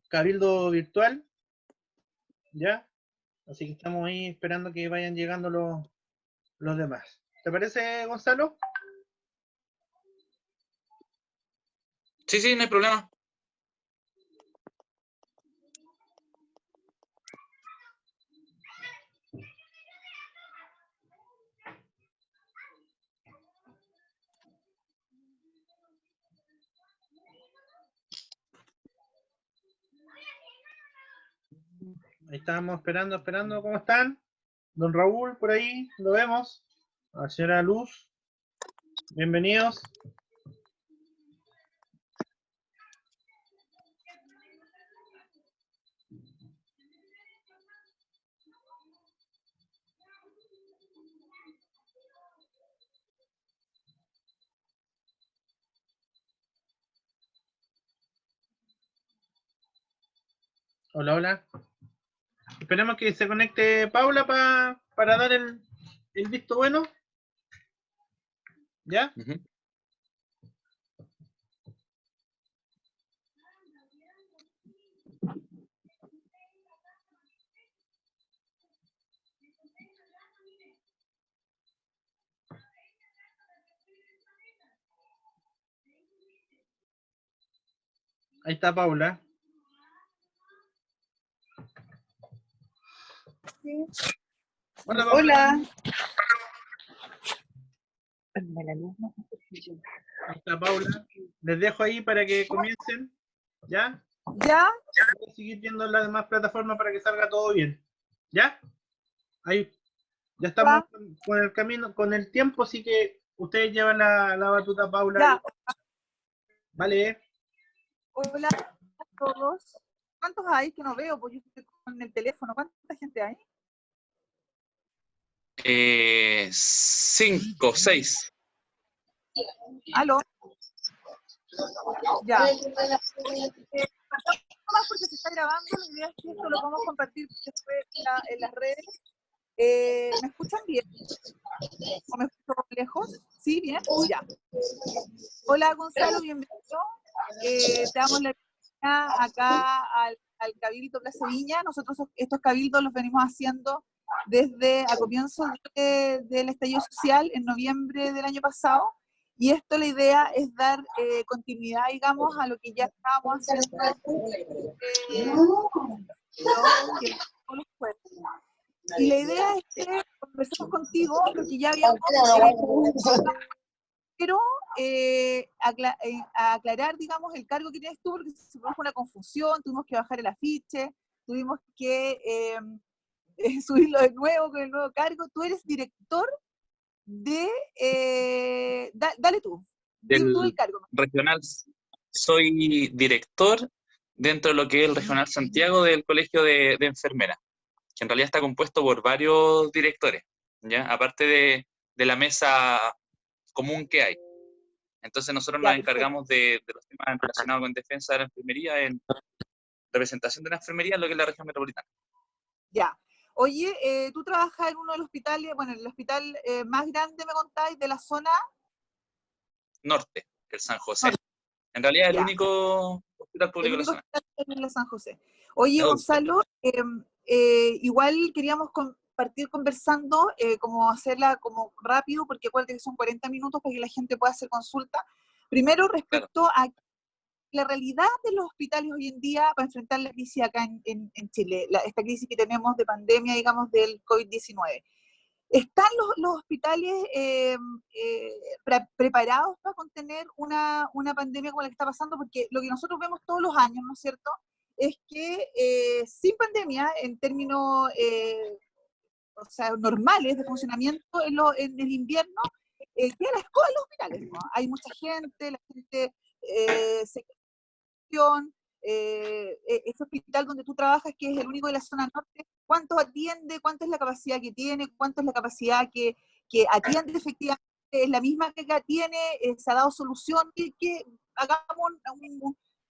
cabildo virtual, ¿ya? Así que estamos ahí esperando que vayan llegando los demás. ¿Te parece, Gonzalo? Sí, sí, no hay problema. Ahí estábamos esperando. ¿Cómo están? Don Raúl, por ahí, lo vemos. A la señora Luz, bienvenidos. Hola, hola. Esperemos que se conecte Paula para dar el visto bueno. ¿Ya? Ahí está Paula. Sí. Hola, Paula. Hola. Ahí está Paula. Les dejo ahí para que comiencen. ¿Ya? ¿Ya? Voy a seguir viendo las demás plataformas para que salga todo bien. ¿Ya? Ahí. Ya estamos con el camino, con el tiempo, así que ustedes llevan la batuta, Paula. Ya. Vale. Hola a todos. ¿Cuántos hay que no veo? Pues yo estoy con el teléfono. ¿Cuánta gente hay? 5, 6. ¿Aló? Ya. Más porque se está grabando, la idea es que esto lo vamos a compartir después en las redes. ¿Me escuchan bien? ¿O me escucho lejos? ¿Sí? ¿Bien? Ya. Hola Gonzalo, bienvenido. Te damos la bienvenida acá al Cabildo Plaza Viña. Nosotros estos cabildos los venimos haciendo desde a comienzos del estallido social en noviembre del año pasado. Y esto, la idea es dar continuidad, digamos, a lo que ya estábamos haciendo todos los jueves. Y la idea es que conversemos contigo, lo que ya habíamos pero aclarar, digamos, el cargo que tienes tú, porque se produjo una confusión, tuvimos que bajar el afiche, tuvimos que subirlo de nuevo con el nuevo cargo. Tú eres director de... dale tú, dime tú el cargo. Regional, soy director dentro de lo que es el Regional Santiago del Colegio de Enfermeras, que en realidad está compuesto por varios directores, ¿ya? Aparte de la mesa común que hay. Entonces nosotros nos encargamos de los temas relacionados con defensa de la enfermería, en representación de la enfermería en lo que es la región metropolitana. Ya. Oye, tú trabajas en uno de los hospitales, bueno, el hospital más grande, me contáis, de la zona norte, el San José. En realidad el único hospital público de la zona. El de San José. Oye, Gonzalo, igual queríamos partir conversando, como hacerla como rápido, porque acuérdate que son 40 minutos para que la gente pueda hacer consulta. Primero, respecto a la realidad de los hospitales hoy en día para enfrentar la crisis acá en Chile, esta crisis que tenemos de pandemia, digamos, del COVID-19. ¿Están los hospitales preparados para contener una pandemia como la que está pasando? Porque lo que nosotros vemos todos los años, ¿no es cierto?, es que sin pandemia, en términos o sea, normales de funcionamiento en el invierno, queda la escoba en los hospitales, ¿no? Hay mucha gente, la gente se ese hospital donde tú trabajas, que es el único de la zona norte, ¿cuántos atiende? ¿Cuánta es la capacidad que tiene? ¿Cuánto es la capacidad que atiende efectivamente? ¿Es la misma que tiene? ¿Se ha dado solución? Que hagamos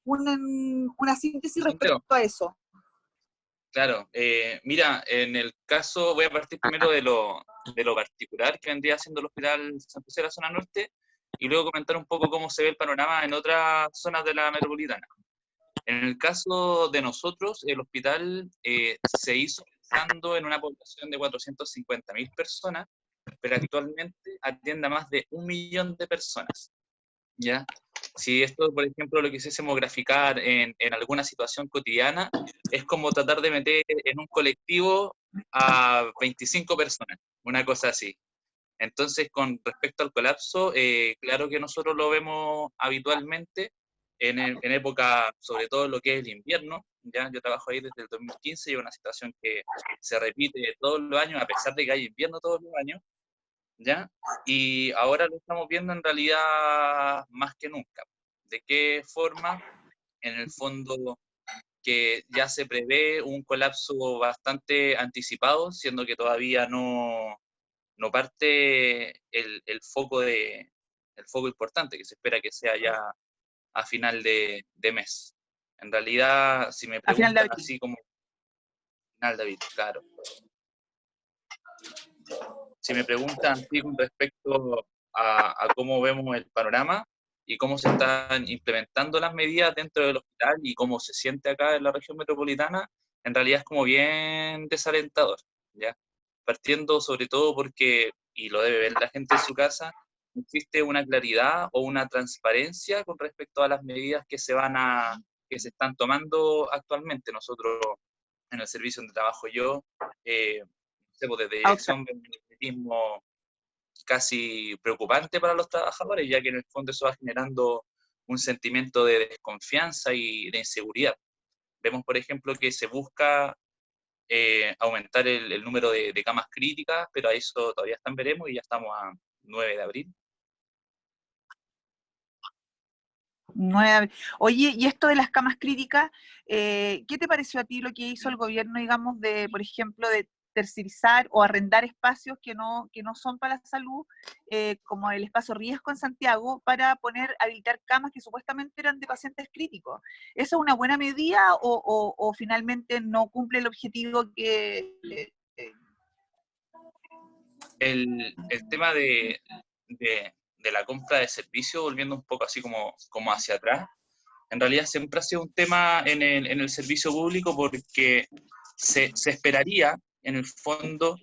una síntesis respecto a eso. Claro, mira, en el caso, voy a partir primero de lo particular que vendría siendo el Hospital San José de la zona norte, y luego comentar un poco cómo se ve el panorama en otras zonas de la metropolitana. En el caso de nosotros, el hospital se hizo pensando en una población de 450.000 personas, pero actualmente atiende a más de 1 millón de personas, ¿ya? Si esto, por ejemplo, lo quisiésemos graficar en alguna situación cotidiana, es como tratar de meter en un colectivo a 25 personas, una cosa así. Entonces, con respecto al colapso, claro que nosotros lo vemos habitualmente en época, sobre todo lo que es el invierno. ¿Ya? Yo trabajo ahí desde el 2015 y es una situación que se repite todos los años, a pesar de que hay invierno todos los años, ¿ya? Y ahora lo estamos viendo en realidad más que nunca. ¿De qué forma? En el fondo que ya se prevé un colapso bastante anticipado, siendo que todavía no parte el foco importante, que se espera que sea ya a final de mes. En realidad, si me A final de preguntan abril. así como final de abril, claro. Si me preguntan así con respecto a cómo vemos el panorama y cómo se están implementando las medidas dentro del hospital y cómo se siente acá en la región metropolitana, en realidad es como bien desalentador, ¿ya? Partiendo sobre todo porque, y lo debe ver la gente en su casa, no existe una claridad o una transparencia con respecto a las medidas que que se están tomando actualmente. Nosotros, en el servicio donde trabajo yo, no sé, pues desde dirección de ritmo casi preocupante para los trabajadores, ya que en el fondo eso va generando un sentimiento de desconfianza y de inseguridad. Vemos, por ejemplo, que se busca aumentar el número de camas críticas, pero a eso todavía están veremos y ya estamos a 9 de abril. 9. Oye, y esto de las camas críticas, ¿qué te pareció a ti lo que hizo el gobierno, digamos, de, por ejemplo, de tercerizar o arrendar espacios que no son para la salud, como el espacio Riesgo en Santiago, para habilitar camas que supuestamente eran de pacientes críticos? ¿Eso es una buena medida o finalmente no cumple el objetivo que... El tema de la compra de servicios, volviendo un poco así como hacia atrás, en realidad siempre ha sido un tema en el servicio público porque se esperaría, en el fondo,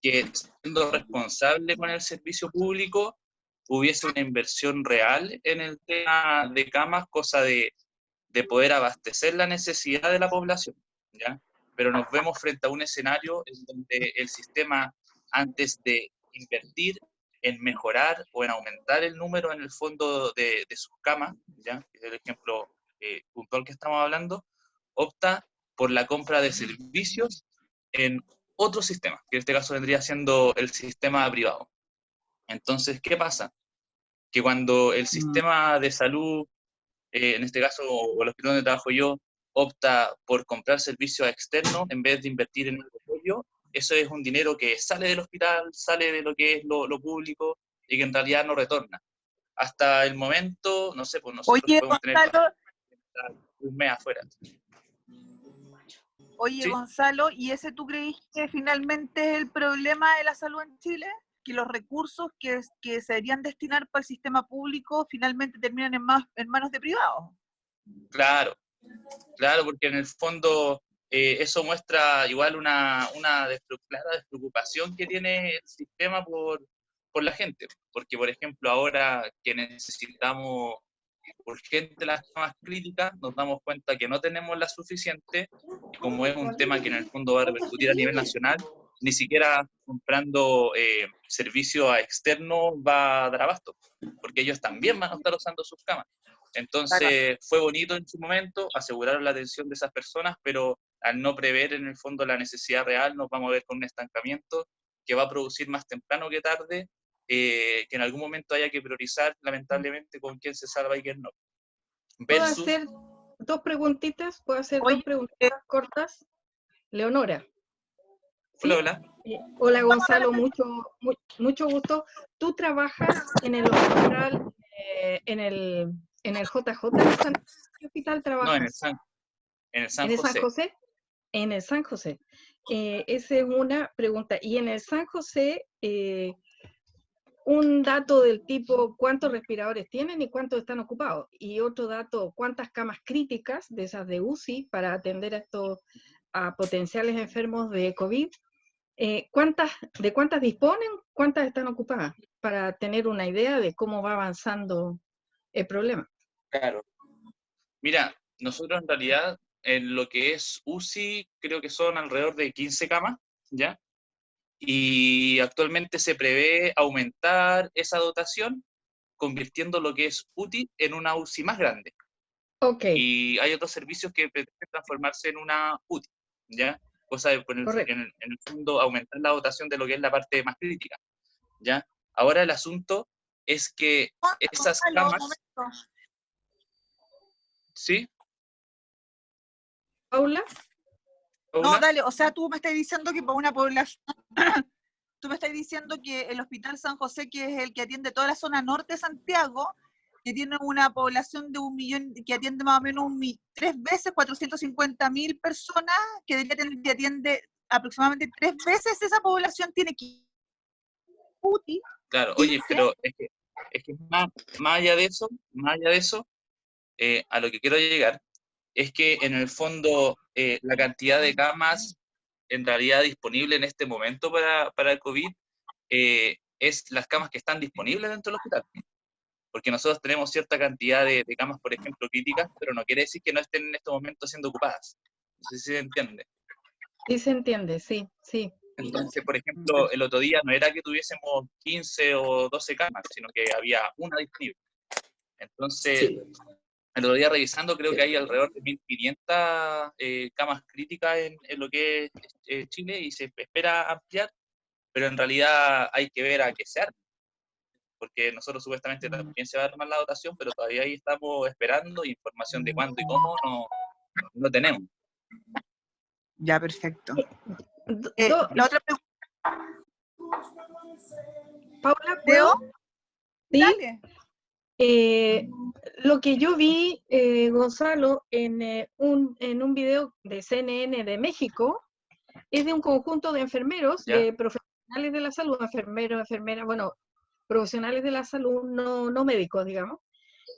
que siendo responsable con el servicio público hubiese una inversión real en el tema de camas, cosa de poder abastecer la necesidad de la población, ¿ya? Pero nos vemos frente a un escenario en donde el sistema, antes de invertir en mejorar o en aumentar el número en el fondo de sus camas, ¿ya? Que es el ejemplo puntual que estamos hablando, opta por la compra de servicios en otro sistema, que en este caso vendría siendo el sistema privado. Entonces, ¿qué pasa? Que cuando el sistema de salud, en este caso, o el hospital donde trabajo yo, opta por comprar servicios externos en vez de invertir en el apoyo, eso es un dinero que sale del hospital, sale de lo que es lo público y que en realidad no retorna. Hasta el momento, no sé, pues nosotros Oye, podemos tener Gonzalo, un mes afuera. ¿Sí? Gonzalo, ¿y ese tú creís que finalmente es el problema de la salud en Chile? ¿Que los recursos que se deberían destinar para el sistema público finalmente terminan en manos de privados? Claro, porque en el fondo eso muestra igual una clara despreocupación que tiene el sistema por la gente. Porque, por ejemplo, ahora que necesitamos urgente las camas críticas, nos damos cuenta que no tenemos la suficiente, y como es un tema que en el fondo va a repercutir a nivel nacional, ni siquiera comprando servicio a externo va a dar abasto, porque ellos también van a estar usando sus camas. Entonces fue bonito en su momento, aseguraron la atención de esas personas, pero al no prever en el fondo la necesidad real, nos vamos a ver con un estancamiento que va a producir más temprano que tarde, que en algún momento haya que priorizar, lamentablemente, con quién se salva y quién no. ¿Puedo hacer dos preguntitas? ¿Puedo hacer dos preguntitas cortas? Leonora. ¿Sí? Hola. Hola Gonzalo, mucho gusto. ¿Tú trabajas en el hospital, en el JJ de San ¿Qué hospital trabajas? No, en el San José. En el San José. Esa es una pregunta. Y en el San José, un dato del tipo cuántos respiradores tienen y cuántos están ocupados. Y otro dato, cuántas camas críticas, de esas de UCI, para atender a potenciales enfermos de COVID, ¿de cuántas disponen, cuántas están ocupadas? Para tener una idea de cómo va avanzando el problema. Claro. Mira, nosotros en realidad, en lo que es UCI, creo que son alrededor de 15 camas, ¿ya? Y actualmente se prevé aumentar esa dotación, convirtiendo lo que es UTI en una UCI más grande. Ok. Y hay otros servicios que pretenden transformarse en una UTI, ¿ya? Cosa de, en el fondo, aumentar la dotación de lo que es la parte más crítica, ¿ya? Ahora el asunto es que esas camas... ¿Sí? ¿Paula? No, dale, o sea, tú me estás diciendo que para una población, tú me estás diciendo que el Hospital San José, que es el que atiende toda la zona norte de Santiago, que tiene una población de 1 millón, que atiende más o menos 3 veces 450.000 personas, que atiende aproximadamente 3 veces esa población, tiene que UTI. Claro, oye, pero es que más allá de eso, a lo que quiero llegar, es que en el fondo la cantidad de camas en realidad disponible en este momento para el COVID es las camas que están disponibles dentro del hospital. Porque nosotros tenemos cierta cantidad de camas, por ejemplo, críticas, pero no quiere decir que no estén en estos momentos siendo ocupadas. No sé si se entiende. Sí se entiende, sí, sí. Entonces, por ejemplo, el otro día no era que tuviésemos 15 o 12 camas, sino que había una disponible. Entonces, Sí. el otro día revisando, creo que hay alrededor de 1.500 camas críticas en lo que es Chile y se espera ampliar, pero en realidad hay que ver a qué se arma, porque nosotros supuestamente también se va a armar la dotación, pero todavía ahí estamos esperando información de cuándo y cómo no tenemos. Ya, perfecto. La otra pregunta. Paula, ¿Leo? ¿Sí? Dale. Lo que yo vi, Gonzalo, en un video de CNN de México, es de un conjunto de enfermeros, ¿Ya? de profesionales de la salud, enfermeros, enfermeras, bueno, profesionales de la salud, no médicos, digamos,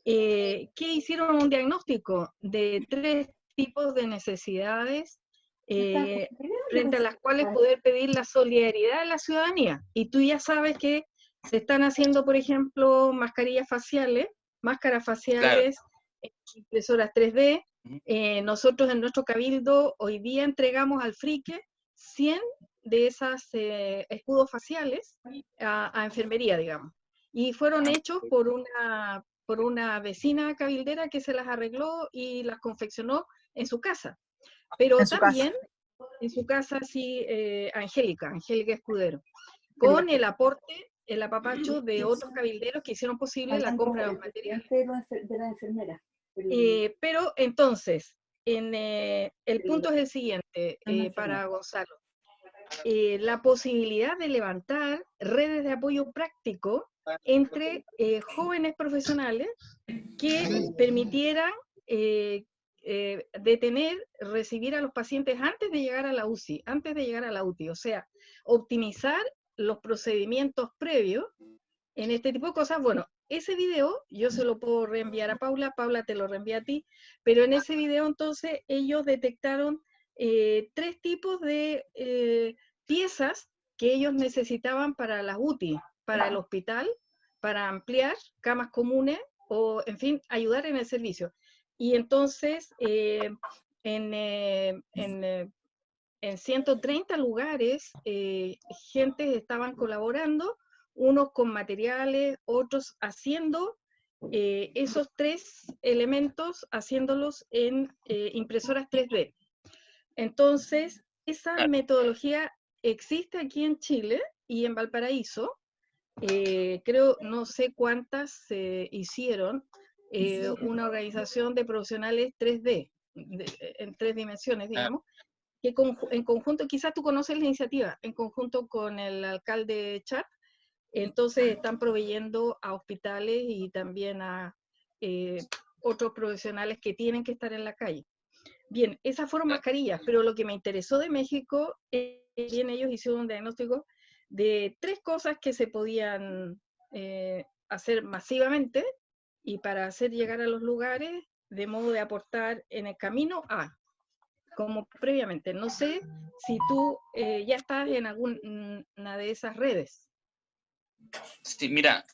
que hicieron un diagnóstico de 3 tipos de necesidades frente a las cuales poder pedir la solidaridad de la ciudadanía. Y tú ya sabes que se están haciendo, por ejemplo, máscaras faciales, Claro. impresoras 3D. Nosotros en nuestro cabildo hoy día entregamos al Frique 100 de esas escudos faciales a enfermería, digamos. Y fueron hechos por una vecina cabildera que se las arregló y las confeccionó en su casa. Pero también en su casa, sí, Angélica Escudero, con el aporte, el apapacho de otros cabilderos que hicieron posible la compra de los materiales. De la enfermera. Pero entonces, el punto es el siguiente, para Gonzalo. La posibilidad de levantar redes de apoyo práctico entre jóvenes profesionales que permitieran recibir a los pacientes antes de llegar a la UCI, o sea, optimizar los procedimientos previos en este tipo de cosas. Bueno, ese video yo se lo puedo reenviar a Paula te lo reenvía a ti, pero en ese video entonces ellos detectaron 3 tipos de piezas que ellos necesitaban para la UTI, para el hospital, para ampliar camas comunes o, en fin, ayudar en el servicio. Y entonces, en 130 lugares, gente estaban colaborando, unos con materiales, otros haciendo esos 3 elementos, haciéndolos en impresoras 3D. Entonces, esa metodología existe aquí en Chile y en Valparaíso. Creo, no sé cuántas se hicieron, una organización de profesionales 3D, en 3 dimensiones, digamos, que en conjunto, quizás tú conoces la iniciativa, en conjunto con el alcalde Char, entonces están proveyendo a hospitales y también a otros profesionales que tienen que estar en la calle. Bien, esas fueron mascarillas, pero lo que me interesó de México es que ellos hicieron un diagnóstico de 3 cosas que se podían hacer masivamente y para hacer llegar a los lugares de modo de aportar en el camino como previamente. No sé si tú ya estás en alguna de esas redes. Sí, mira,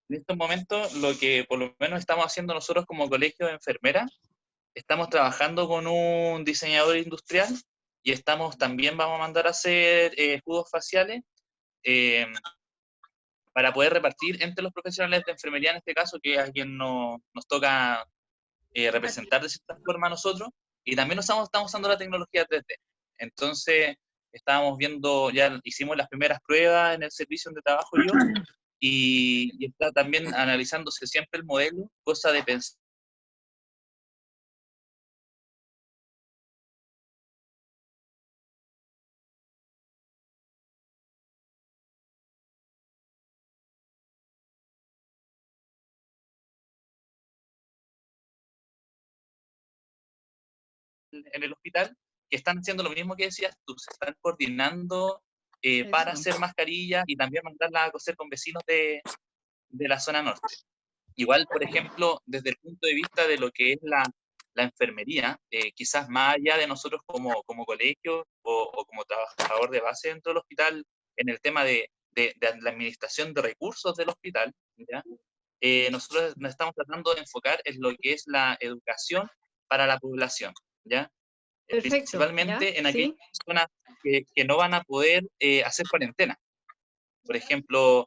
en estos momentos lo que por lo menos estamos haciendo nosotros como colegio de enfermeras, estamos trabajando con un diseñador industrial y vamos a mandar a hacer escudos faciales para poder repartir entre los profesionales de enfermería, en este caso, que es a quien nos toca representar de cierta forma a nosotros, y también estamos usando la tecnología 3D. Entonces, estábamos viendo, ya hicimos las primeras pruebas en el servicio donde trabajo yo, y está también analizándose siempre el modelo, cosa de pensar en el hospital, que están haciendo lo mismo que decías tú, se están coordinando para hacer mascarillas y también mandarlas a coser con vecinos de la zona norte. Igual, por ejemplo, desde el punto de vista de lo que es la enfermería, quizás más allá de nosotros como colegio o como trabajador de base dentro del hospital, en el tema de la administración de recursos del hospital, ¿ya? Nosotros nos estamos tratando de enfocar en lo que es la educación para la población, ¿ya? Perfecto, Principalmente ¿ya? en aquellas ¿Sí? personas que no van a poder hacer cuarentena. Por ejemplo,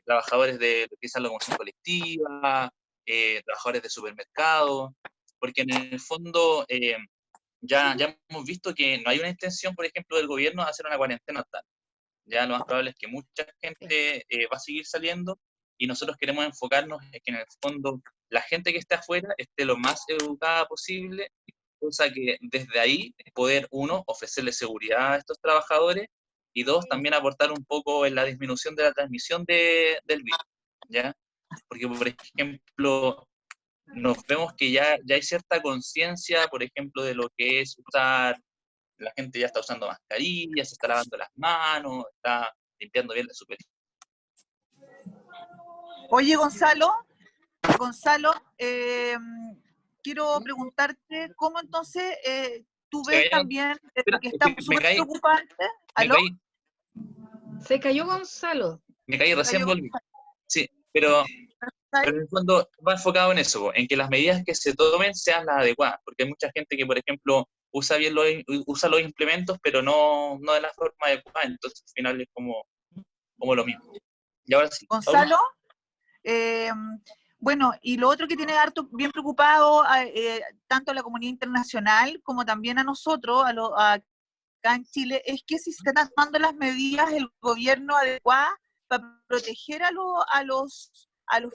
trabajadores de quizás la locomoción colectiva, trabajadores de supermercados, porque en el fondo ya hemos visto que no hay una intención, por ejemplo, del gobierno de hacer una cuarentena total. Ya lo más probable es que mucha gente va a seguir saliendo y nosotros queremos enfocarnos en que en el fondo la gente que esté afuera esté lo más educada posible, cosa que desde ahí poder, uno, ofrecerle seguridad a estos trabajadores y dos, también aportar un poco en la disminución de la transmisión del virus, ¿ya? Porque, por ejemplo, nos vemos que ya hay cierta conciencia, por ejemplo, de lo que es usar, la gente ya está usando mascarillas, se está lavando las manos, está limpiando bien la superficie. Oye, Gonzalo, quiero preguntarte cómo entonces tú ves también lo que está súper preocupante. ¿Aló? Se cayó Gonzalo. Me caí, recién volví. Sí, pero en el fondo va enfocado en eso, en que las medidas que se tomen sean las adecuadas, porque hay mucha gente que, por ejemplo, usa los implementos, pero no de la forma adecuada, entonces al final es como lo mismo. Y ahora sí. Gonzalo, bueno, y lo otro que tiene harto bien preocupado tanto a la comunidad internacional como también a nosotros, acá en Chile, es que si se están tomando las medidas el gobierno adecuadas para proteger a los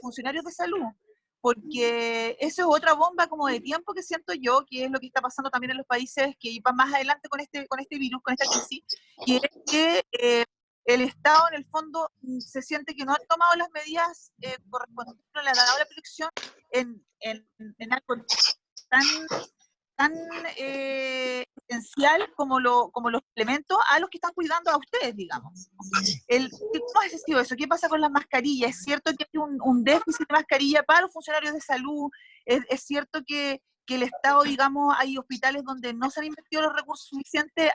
funcionarios de salud, porque eso es otra bomba como de tiempo que siento yo, que es lo que está pasando también en los países que van más adelante con este virus, con esta crisis, y es que el Estado en el fondo se siente que no ha tomado las medidas correspondientes, no le ha dado la protección en algo tan esencial como los implementos a los que están cuidando a ustedes, digamos. ¿Cómo ha sido eso? ¿Qué pasa con las mascarillas? ¿Es cierto que hay un déficit de mascarilla para los funcionarios de salud? ¿Es cierto que el Estado, digamos, hay hospitales donde no se han invertido los recursos suficientes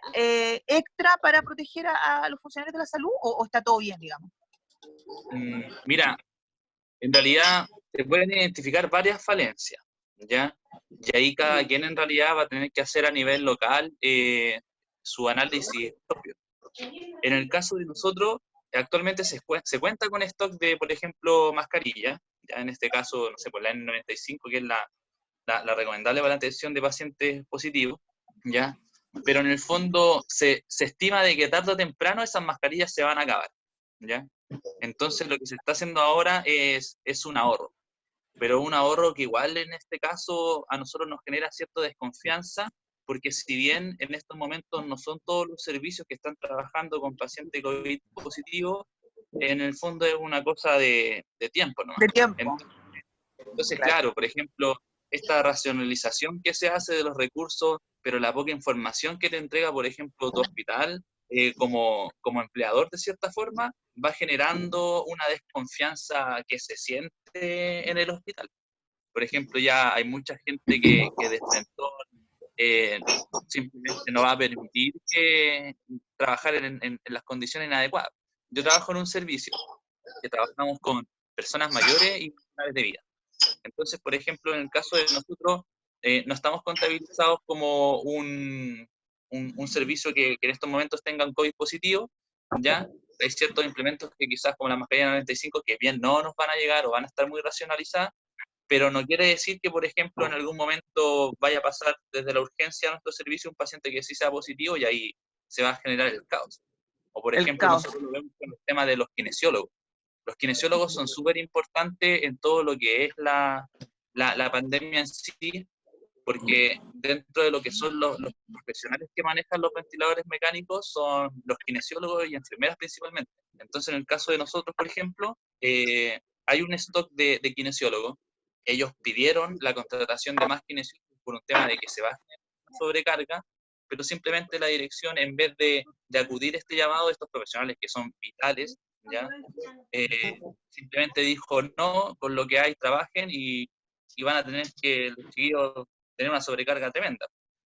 extra para proteger a los funcionarios de la salud? ¿O está todo bien, digamos? Mira, en realidad se pueden identificar varias falencias, ¿ya? Y ahí cada quien en realidad va a tener que hacer a nivel local su análisis propio. En el caso de nosotros, actualmente se cuenta con stock de, por ejemplo, mascarillas, ya en este caso, no sé, por la N95, que es la recomendable para la atención de pacientes positivos, ¿ya? Pero en el fondo se estima de que tarde o temprano esas mascarillas se van a acabar, ¿ya? Entonces lo que se está haciendo ahora es un ahorro, pero un ahorro que igual en este caso a nosotros nos genera cierta desconfianza, porque si bien en estos momentos no son todos los servicios que están trabajando con pacientes COVID positivos, en el fondo es una cosa de tiempo, ¿no? De tiempo. Entonces, claro, por ejemplo, esta racionalización que se hace de los recursos, pero la poca información que te entrega, por ejemplo, tu hospital, como empleador de cierta forma, va generando una desconfianza que se siente en el hospital. Por ejemplo, ya hay mucha gente que desde entonces simplemente no va a permitir trabajar en las condiciones inadecuadas. Yo trabajo en un servicio que trabajamos con personas mayores y profesionales de vida. Entonces, por ejemplo, en el caso de nosotros, no estamos contabilizados como un servicio que en estos momentos tenga un COVID positivo, ¿ya? Hay ciertos implementos que quizás como la mascarilla 95, que bien no nos van a llegar o van a estar muy racionalizadas, pero no quiere decir que, por ejemplo, en algún momento vaya a pasar desde la urgencia a nuestro servicio un paciente que sí sea positivo y ahí se va a generar el caos. O, por ejemplo, nosotros lo vemos con el tema de los kinesiólogos. Los kinesiólogos son súper importantes en todo lo que es la pandemia en sí, porque dentro de lo que son los profesionales que manejan los ventiladores mecánicos son los kinesiólogos y enfermeras principalmente. Entonces, en el caso de nosotros, por ejemplo, hay un stock de kinesiólogos. Ellos pidieron la contratación de más kinesiólogos por un tema de que se va a generar una sobrecarga, pero simplemente la dirección, en vez de acudir a este llamado de estos profesionales que son vitales, ¿ya? Simplemente dijo no, con lo que hay trabajen y van a tener que los chiquillos tener una sobrecarga tremenda.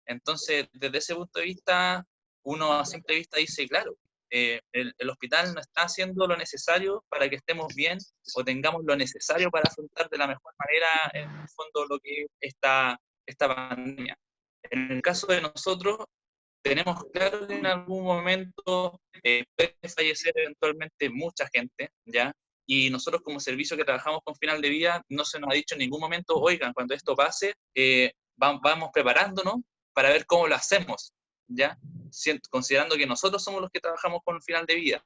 Entonces, desde ese punto de vista, uno a simple vista dice, claro, el hospital no está haciendo lo necesario para que estemos bien o tengamos lo necesario para afrontar de la mejor manera, en el fondo, lo que es esta pandemia. En el caso de nosotros, tenemos claro que en algún momento puede fallecer eventualmente mucha gente, ¿ya? Y nosotros como servicio que trabajamos con final de vida, no se nos ha dicho en ningún momento, oigan, cuando esto pase, vamos preparándonos para ver cómo lo hacemos, ¿ya? Considerando que nosotros somos los que trabajamos con final de vida.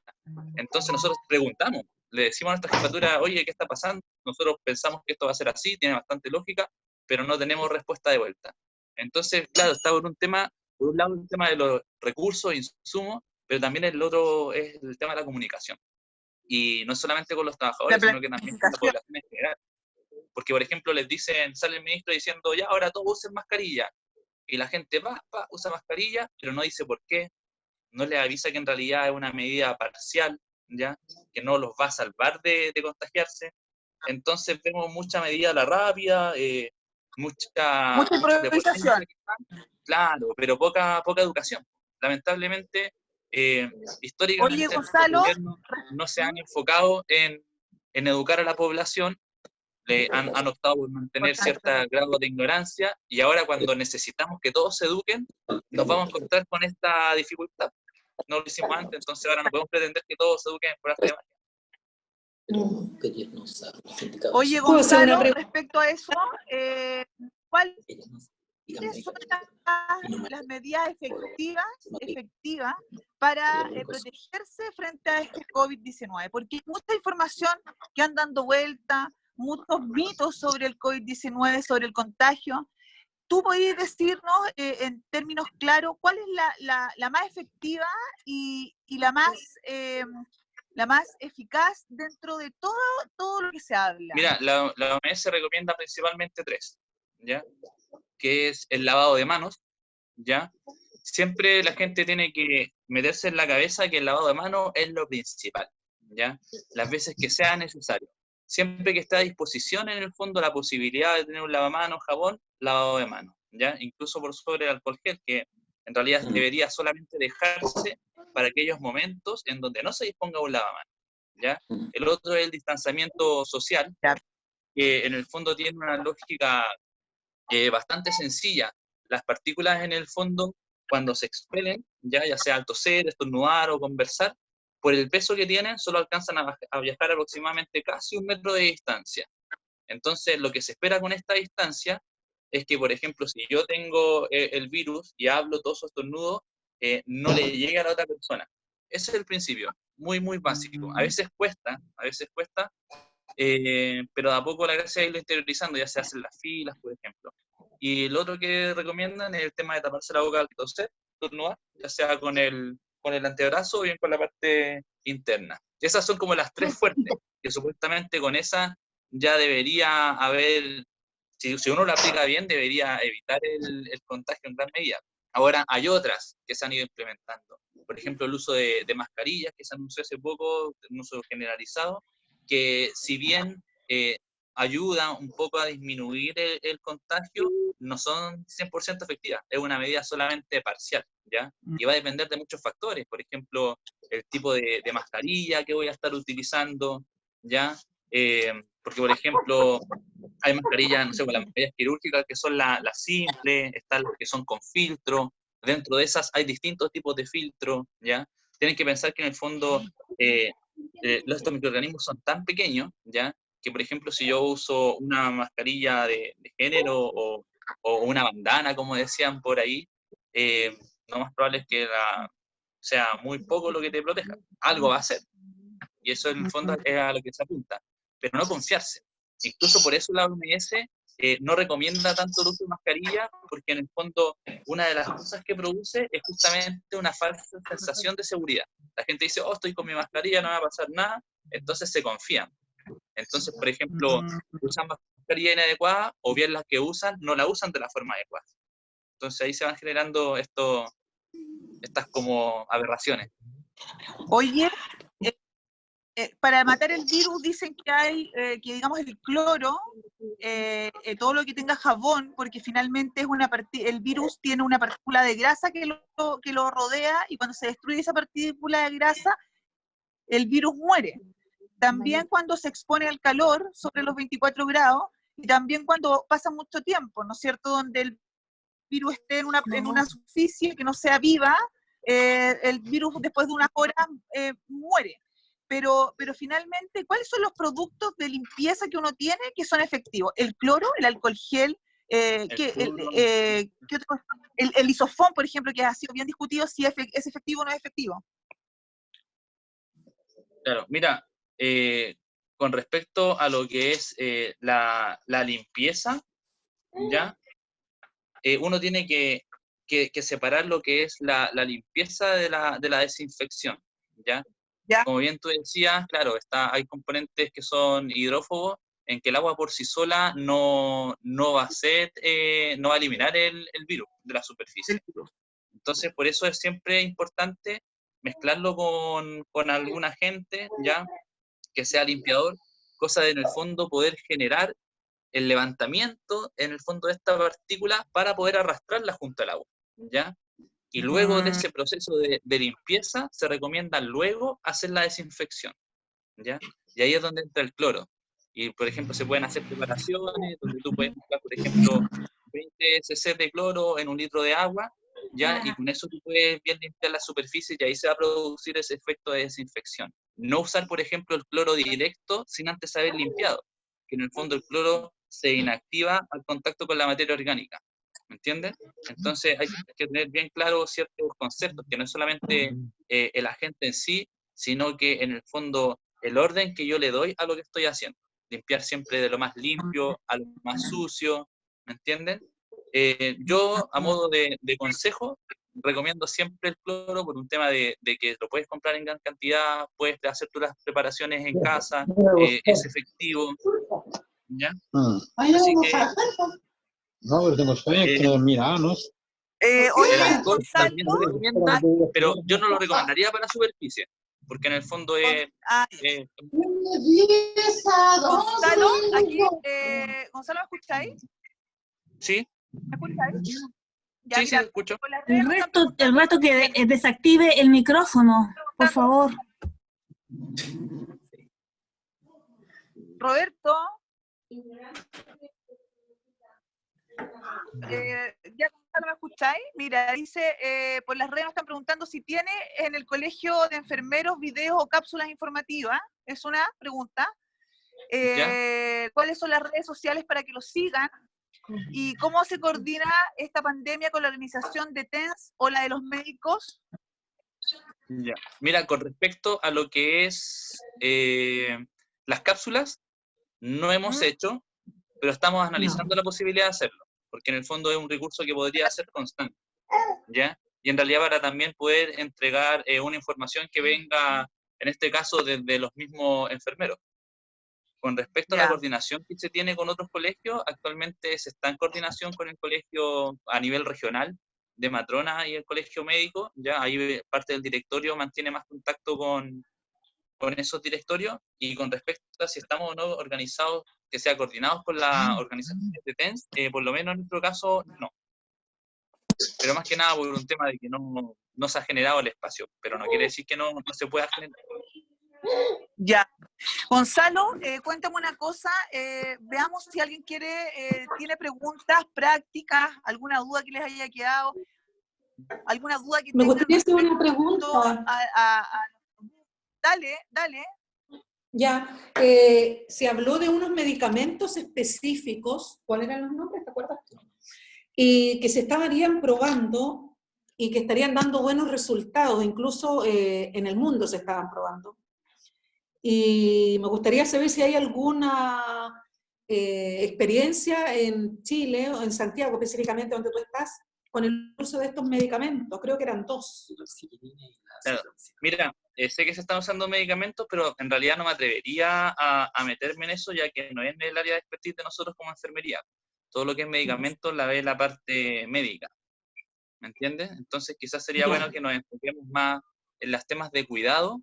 Entonces nosotros preguntamos, le decimos a nuestra jefatura, oye, ¿qué está pasando? Nosotros pensamos que esto va a ser así, tiene bastante lógica, pero no tenemos respuesta de vuelta. Entonces, claro, está por un lado el tema de los recursos, insumos, pero también el otro es el tema de la comunicación. Y no solamente con los trabajadores, sino que también con la población en general. Porque, por ejemplo, les dicen, sale el ministro diciendo, ya, ahora todos usen mascarilla. Y la gente usa mascarilla, pero no dice por qué. No les avisa que en realidad es una medida parcial, ¿ya? Que no los va a salvar de contagiarse. Entonces vemos mucha medida a la rápida, mucha improvisación. Claro, pero poca educación. Lamentablemente, históricamente, Oye, Gonzalo, los gobiernos no se han enfocado en educar a la población, han optado por mantener cierto grado de ignorancia, y ahora cuando necesitamos que todos se eduquen, nos vamos a encontrar con esta dificultad. No lo hicimos antes, entonces ahora no podemos pretender que todos se eduquen por arte de magia. Oye, Gonzalo, respecto a eso, ¿cuáles son las medidas efectivas para protegerse frente a este COVID-19? Porque hay mucha información que han dando vuelta, muchos mitos sobre el COVID-19, sobre el contagio. ¿Tú podrías decirnos en términos claros cuál es la más efectiva y la más eficaz dentro de todo lo que se habla? Mira, la OMS recomienda principalmente 3, ¿ya? Que es el lavado de manos, ¿ya? Siempre la gente tiene que meterse en la cabeza que el lavado de manos es lo principal, ¿ya? Las veces que sea necesario. Siempre que esté a disposición, en el fondo, la posibilidad de tener un lavamanos, jabón, lavado de manos, ¿ya? Incluso por sobre el alcohol gel, que en realidad debería solamente dejarse para aquellos momentos en donde no se disponga un lavamanos, ¿ya? El otro es el distanciamiento social, que en el fondo tiene una lógica bastante sencilla. Las partículas en el fondo, cuando se expelen, ya sea al toser, estornudar o conversar, por el peso que tienen, solo alcanzan a viajar aproximadamente casi 1 metro de distancia. Entonces, lo que se espera con esta distancia es que, por ejemplo, si yo tengo el virus y hablo, toso, estornudo, no le llegue a la otra persona. Ese es el principio, muy, muy básico. A veces cuesta, pero de a poco la gracia es irlo interiorizando, ya se hacen las filas, por ejemplo. Y el otro que recomiendan es el tema de taparse la boca al toser, estornudar, ya sea con el antebrazo o bien con la parte interna. Esas son como las 3 fuertes, que supuestamente con esa ya debería haber, si uno lo aplica bien, debería evitar el contagio en gran medida. Ahora hay otras que se han ido implementando. Por ejemplo, el uso de mascarillas, que se anunció hace poco, un uso generalizado, que si bien ayuda un poco a disminuir el contagio, no son 100% efectivas. Es una medida solamente parcial, ¿ya? Y va a depender de muchos factores. Por ejemplo, el tipo de mascarilla que voy a estar utilizando, ¿ya? Porque, por ejemplo, hay mascarillas, no sé, las mascarillas quirúrgicas que son las simples, están las que son con filtro. Dentro de esas hay distintos tipos de filtro, ¿ya? Tienen que pensar que en el fondo estos microorganismos son tan pequeños, ¿ya? Que, por ejemplo, si yo uso una mascarilla de género o una bandana, como decían por ahí, lo más probable es que sea muy poco lo que te proteja. Algo va a ser. Y eso, en el fondo, es a lo que se apunta. Pero no confiarse. Incluso por eso la OMS no recomienda tanto el uso de mascarilla, porque en el fondo una de las cosas que produce es justamente una falsa sensación de seguridad. La gente dice, oh, estoy con mi mascarilla, no me va a pasar nada, entonces se confían. Entonces, por ejemplo, usan mascarilla inadecuada, o bien las que usan, no la usan de la forma adecuada. Entonces ahí se van generando estas como aberraciones. Oye, para matar el virus dicen que hay, que digamos el cloro, todo lo que tenga jabón, porque finalmente es el virus tiene una partícula de grasa que lo rodea, y cuando se destruye esa partícula de grasa, el virus muere. También cuando se expone al calor, sobre los 24 grados, y también cuando pasa mucho tiempo, ¿no es cierto?, donde el virus esté en una superficie que no sea viva, el virus después de unas horas muere. Pero finalmente, ¿cuáles son los productos de limpieza que uno tiene que son efectivos? El cloro, el alcohol gel, ¿qué otra cosa? El lisofón, por ejemplo, que ha sido bien discutido si es efectivo o no es efectivo. Claro, mira, con respecto a lo que es la limpieza, ¿ya? Uno tiene que separar lo que es la limpieza de la desinfección, ¿ya? ¿Ya? Como bien tú decías, claro, hay componentes que son hidrófobos, en que el agua por sí sola no va a eliminar el virus de la superficie. Entonces, por eso es siempre importante mezclarlo con algún agente, ¿ya? Que sea limpiador, cosa de en el fondo poder generar el levantamiento en el fondo de esta partícula para poder arrastrarla junto al agua, ¿ya? Y luego de ese proceso de limpieza, se recomienda luego hacer la desinfección, ¿ya? Y ahí es donde entra el cloro. Y, por ejemplo, se pueden hacer preparaciones donde tú puedes mezclar, por ejemplo, 20 cc de cloro en un litro de agua, ¿ya? Y con eso tú puedes bien limpiar la superficie y ahí se va a producir ese efecto de desinfección. No usar, por ejemplo, el cloro directo sin antes haber limpiado, que en el fondo el cloro se inactiva al contacto con la materia orgánica. ¿Me entiendes? Entonces hay que tener bien claro ciertos conceptos, que no es solamente el agente en sí, sino que en el fondo el orden que yo le doy a lo que estoy haciendo. Limpiar siempre de lo más limpio a lo más sucio, ¿me entienden? Yo, a modo de consejo, recomiendo siempre el cloro por un tema de que lo puedes comprar en gran cantidad, puedes hacer tú las preparaciones en casa, es efectivo, ¿ya? Así que... No, pero tengo sueño, que no dormirá, ¿no? Oye, El alcohol Gonzalo, también se recomienda, pero yo no lo recomendaría para superficie, porque en el fondo es... Gonzalo, aquí, Gonzalo, ¿me escucháis? ¿Sí? ¿Me escucháis? Ya, Sí, mira, escucho. El resto que desactive el micrófono, por favor. Roberto, ya Gonzalo, ¿me escucháis? Mira, dice, por las redes nos están preguntando si tiene en el colegio de enfermeros videos o cápsulas informativas. Es una pregunta. ¿Cuáles son las redes sociales para que los sigan? ¿Y cómo se coordina esta pandemia con la organización de TENS o la de los médicos? Ya. Mira, con respecto a lo que es las cápsulas, no hemos hecho, pero estamos analizando la posibilidad de hacerlo, porque en el fondo es un recurso que podría ser constante, ¿ya? Y en realidad para también poder entregar una información que venga, en este caso, desde los mismos enfermeros. Con respecto a la coordinación que se tiene con otros colegios, actualmente se está en coordinación con el colegio a nivel regional, de matrona y el colegio médico, ya ahí parte del directorio mantiene más contacto con esos directorios, y con respecto a si estamos o no organizados, que sea coordinados con las organizaciones de TENS, por lo menos en nuestro caso, no. Pero más que nada por un tema de que no se ha generado el espacio, pero no quiere decir que no se pueda generar. Ya. Gonzalo, cuéntame una cosa, veamos si alguien tiene preguntas prácticas, alguna duda que les haya quedado, alguna duda que Me tengan gustaría hacer una respecto pregunta. Dale, dale. Ya, se habló de unos medicamentos específicos, ¿cuáles eran los nombres? ¿Te acuerdas tú? Y que se estarían probando y que estarían dando buenos resultados, incluso en el mundo se estaban probando. Y me gustaría saber si hay alguna experiencia en Chile o en Santiago específicamente donde tú estás con el uso de estos medicamentos. Creo que eran 2. Claro. Mira, sé que se están usando medicamentos, pero en realidad no me atrevería a meterme en eso, ya que no es en el área de expertise de nosotros como enfermería. Todo lo que es medicamentos la ve la parte médica, ¿me entiendes? Entonces quizás sería bueno que nos enfoquemos más en los temas de cuidado,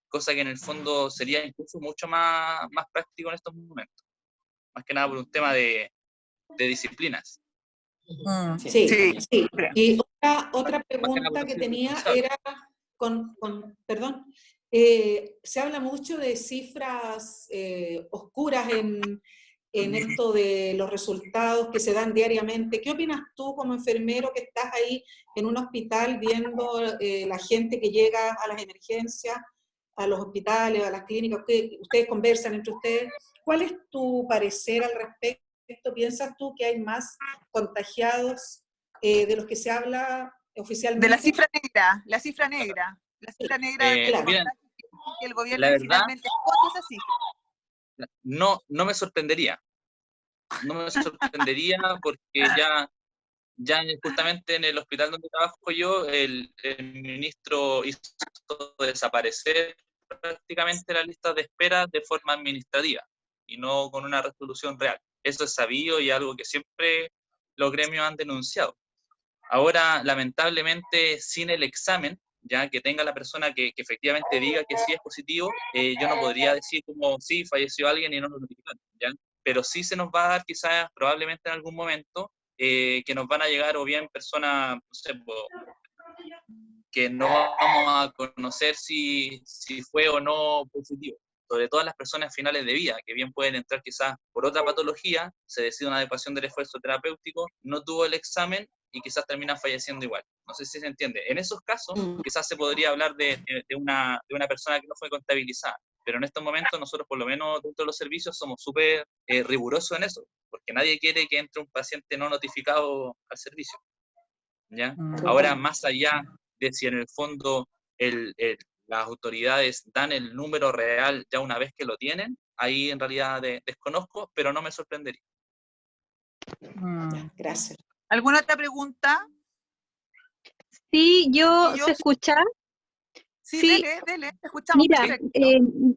cosa que en el fondo sería incluso mucho más práctico en estos momentos. Más que nada por un tema de disciplinas. Sí. Y otra Más que nada pregunta por que ser tenía responsable. era perdón, se habla mucho de cifras oscuras en esto de los resultados que se dan diariamente. ¿Qué opinas tú como enfermero que estás ahí en un hospital viendo la gente que llega a las emergencias, a los hospitales, a las clínicas? Ustedes conversan entre ustedes. ¿Cuál es tu parecer al respecto? ¿Piensas tú que hay más contagiados de los que se habla oficialmente? De la cifra negra, la cifra negra claro. Miren, que el gobierno la verdad, finalmente esconde esa cifra. no me sorprendería. No me sorprendería porque ya justamente en el hospital donde trabajo yo, el ministro hizo desaparecer prácticamente las listas de espera de forma administrativa y no con una resolución real. Eso es sabido y algo que siempre los gremios han denunciado. Ahora, lamentablemente, sin el examen, ya que tenga la persona que efectivamente diga que sí es positivo, yo no podría decir como sí, falleció alguien y no lo notificaron, ¿ya? Pero sí se nos va a dar quizás, probablemente en algún momento, que nos van a llegar o bien personas, no sé, que no vamos a conocer si fue o no positivo. Sobre todo las personas finales de vida, que bien pueden entrar quizás por otra patología, se decide una adecuación del esfuerzo terapéutico, no tuvo el examen y quizás termina falleciendo igual. No sé si se entiende. En esos casos, quizás se podría hablar de una persona que no fue contabilizada, pero en estos momentos nosotros, por lo menos dentro de los servicios, somos súper rigurosos en eso, porque nadie quiere que entre un paciente no notificado al servicio, ¿ya? Ahora, más allá de si en el fondo las autoridades dan el número real ya una vez que lo tienen, ahí en realidad desconozco, pero no me sorprendería. Gracias. ¿Alguna otra pregunta? Sí, ¿se escucha? Sí, dele, te escuchamos. Mira, Perfecto.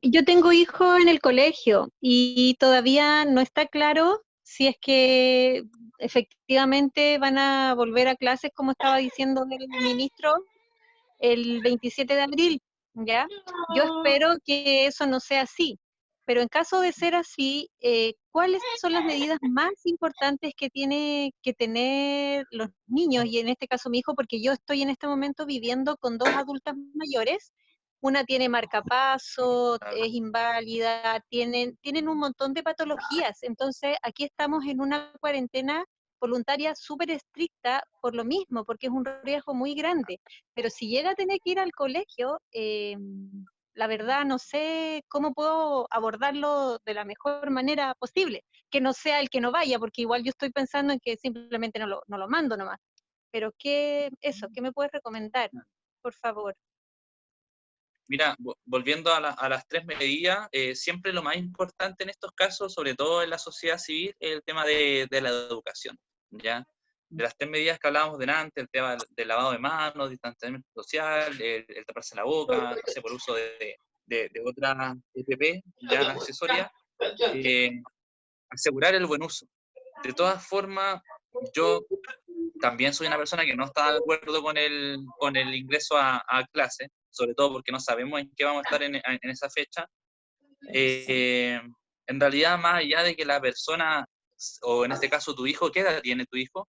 yo tengo hijos en el colegio y todavía no está claro si es que efectivamente van a volver a clases, como estaba diciendo el ministro, el 27 de abril, ¿ya? Yo espero que eso no sea así, pero en caso de ser así, ¿cuáles son las medidas más importantes que tiene que tener los niños, y en este caso mi hijo, porque yo estoy en este momento viviendo con 2 adultas mayores? Una tiene marcapaso, es inválida, tienen un montón de patologías, entonces aquí estamos en una cuarentena voluntaria súper estricta por lo mismo, porque es un riesgo muy grande. Pero si llega a tener que ir al colegio, la verdad no sé cómo puedo abordarlo de la mejor manera posible, que no sea el que no vaya, porque igual yo estoy pensando en que simplemente no lo mando nomás. Pero ¿qué me puedes recomendar, por favor? Mira, volviendo a las 3 medidas, siempre lo más importante en estos casos, sobre todo en la sociedad civil, es el tema de la educación, ¿ya? De las 3 medidas que hablábamos delante, el tema del lavado de manos, distanciamiento social, el taparse la boca, no sé, por uso de otras EPP, ya accesorias, asegurar el buen uso. De todas formas, yo también soy una persona que no está de acuerdo con el ingreso a clase, sobre todo porque no sabemos en qué vamos a estar en esa fecha. En realidad, más allá de que la persona, o en este caso tu hijo, ¿qué edad tiene tu hijo?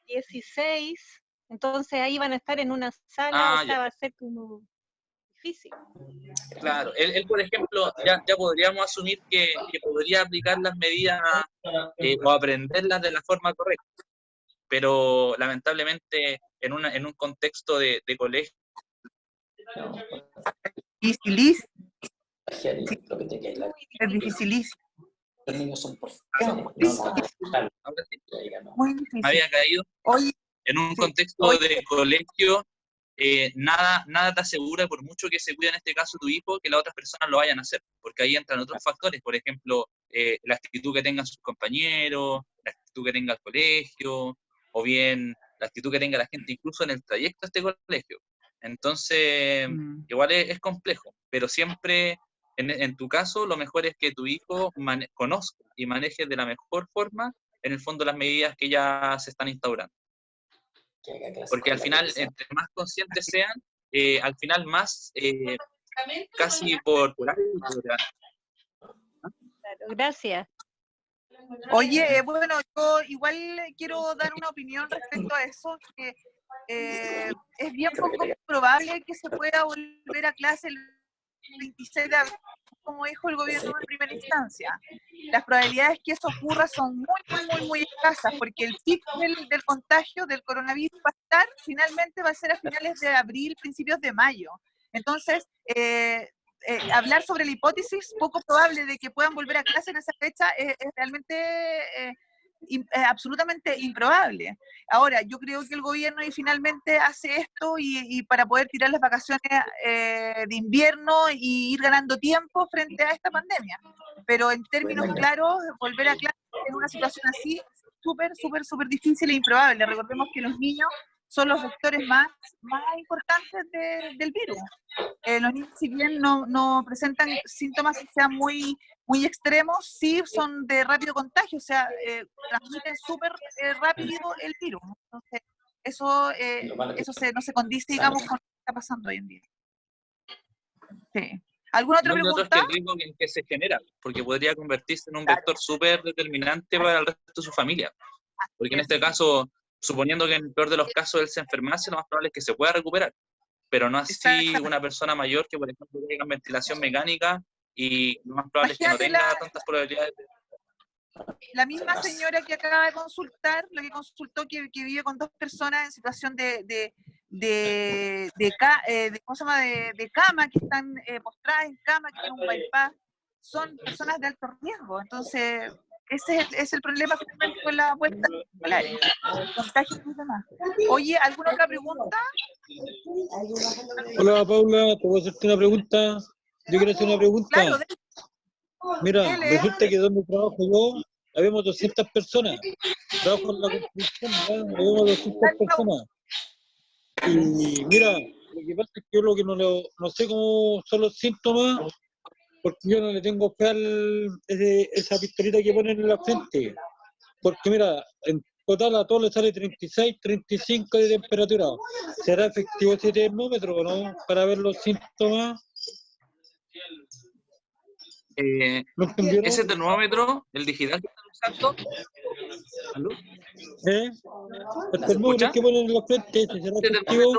16, entonces ahí van a estar en una sala, o sea, Ya. va a ser como difícil. Claro, él por ejemplo, ya podríamos asumir que podría aplicar las medidas o aprenderlas de la forma correcta, pero lamentablemente en un contexto de colegio. Dificilísimo. Lo Es dificilísimo. Los niños son por Ahora sí, Muy me difícil. había caído. Oye, En un sí. contexto Oye. de colegio, nada te asegura, por mucho que se cuide en este caso tu hijo, que las otras personas lo vayan a hacer, porque ahí entran otros factores, por ejemplo, la actitud que tengan sus compañeros, la actitud que tenga el colegio, o bien la actitud que tenga la gente incluso en el trayecto a este colegio. Entonces, igual es complejo, pero siempre, en tu caso, lo mejor es que tu hijo conozca y maneje de la mejor forma, en el fondo, las medidas que ya se están instaurando. Porque al final, entre más conscientes sean, al final más, casi por hábito. Claro, gracias. Oye, bueno, yo igual quiero dar una opinión respecto a eso, que es bien poco probable que se pueda volver a clase el 26 de abril, como dijo el gobierno en primera instancia. Las probabilidades que eso ocurra son muy escasas, porque el pic del contagio del coronavirus finalmente va a ser a finales de abril, principios de mayo. Entonces, hablar sobre la hipótesis poco probable de que puedan volver a clase en esa fecha es realmente absolutamente improbable. Ahora, yo creo que el gobierno finalmente hace esto y para poder tirar las vacaciones de invierno y ir ganando tiempo frente a esta pandemia. Pero en términos claros, volver a clase en una situación así es súper difícil e improbable. Recordemos que los niños son los vectores más importantes del virus. Los niños, si bien no presentan síntomas que sean muy extremos, sí son de rápido contagio, o sea, transmiten súper rápido el virus. Entonces, eso no se condice, digamos, con lo que está pasando hoy en día. Sí. ¿Alguna otra No, lo otro es pregunta? que el riesgo que se genera, porque podría convertirse en un vector súper determinante para el resto de su familia. Porque en este caso, suponiendo que en el peor de los casos él se enfermase, lo más probable es que se pueda recuperar. Pero no así una persona mayor que, por ejemplo, tenga ventilación mecánica y lo más probable es que no tenga tantas probabilidades. La misma señora que acaba de consultar, la que consultó que vive con 2 personas en situación de cama, que están postradas en cama, que tienen un bypass, son personas de alto riesgo. Entonces, ese es el problema finalmente con la vuelta escolar, contagios y demás. Oye, ¿alguna otra pregunta? Hola Paula, ¿te puedo hacerte una pregunta? Yo quiero hacer una pregunta. Claro, Mira, resulta que donde trabajo yo, habemos 200 personas. Trabajo en la construcción, habemos 200 personas. Y mira, lo que pasa es que yo lo que no sé cómo son los síntomas, porque yo no le tengo fe a esa pistolita que ponen en la frente. Porque mira, en total a todos les sale 36, 35 de temperatura. ¿Será efectivo ese termómetro o no? Para ver los síntomas. Ese termómetro, el digital que están usando, ¿aló? El termómetro que ponen en la frente, ¿será efectivo?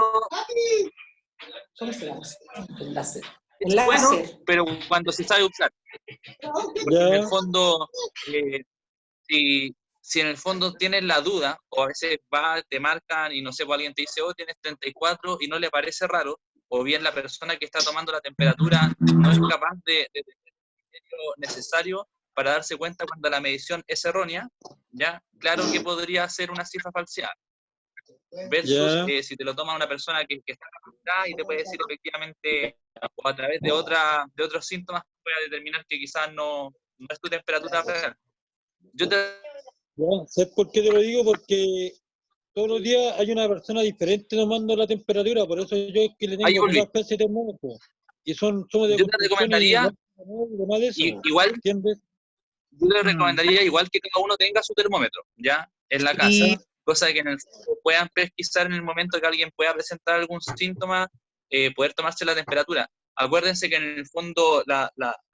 El láser. Es bueno, pero cuando se sabe usar. Porque en el fondo, si en el fondo tienes la duda, o a veces te marcan y no sé, alguien te dice, oh, tienes 34 y no le parece raro, o bien la persona que está tomando la temperatura no es capaz de lo necesario para darse cuenta cuando la medición es errónea, ¿ya? Claro que podría ser una cifra falseada. Versus si te lo toma una persona que está capacitada y te puede decir efectivamente, o a través de otros síntomas, pueda determinar que quizás no es tu temperatura real. ¿Sabes por qué te lo digo? Porque todos los días hay una persona diferente tomando la temperatura, por eso yo es que le tengo que dar ese termómetro. Y somos de yo te recomendaría, igual, ¿entiendes? Yo les recomendaría igual que cada uno tenga su termómetro, ¿ya? En la casa, Y cosa de que en el fondo puedan pesquisar en el momento que alguien pueda presentar algún síntoma, poder tomarse la temperatura. Acuérdense que en el fondo la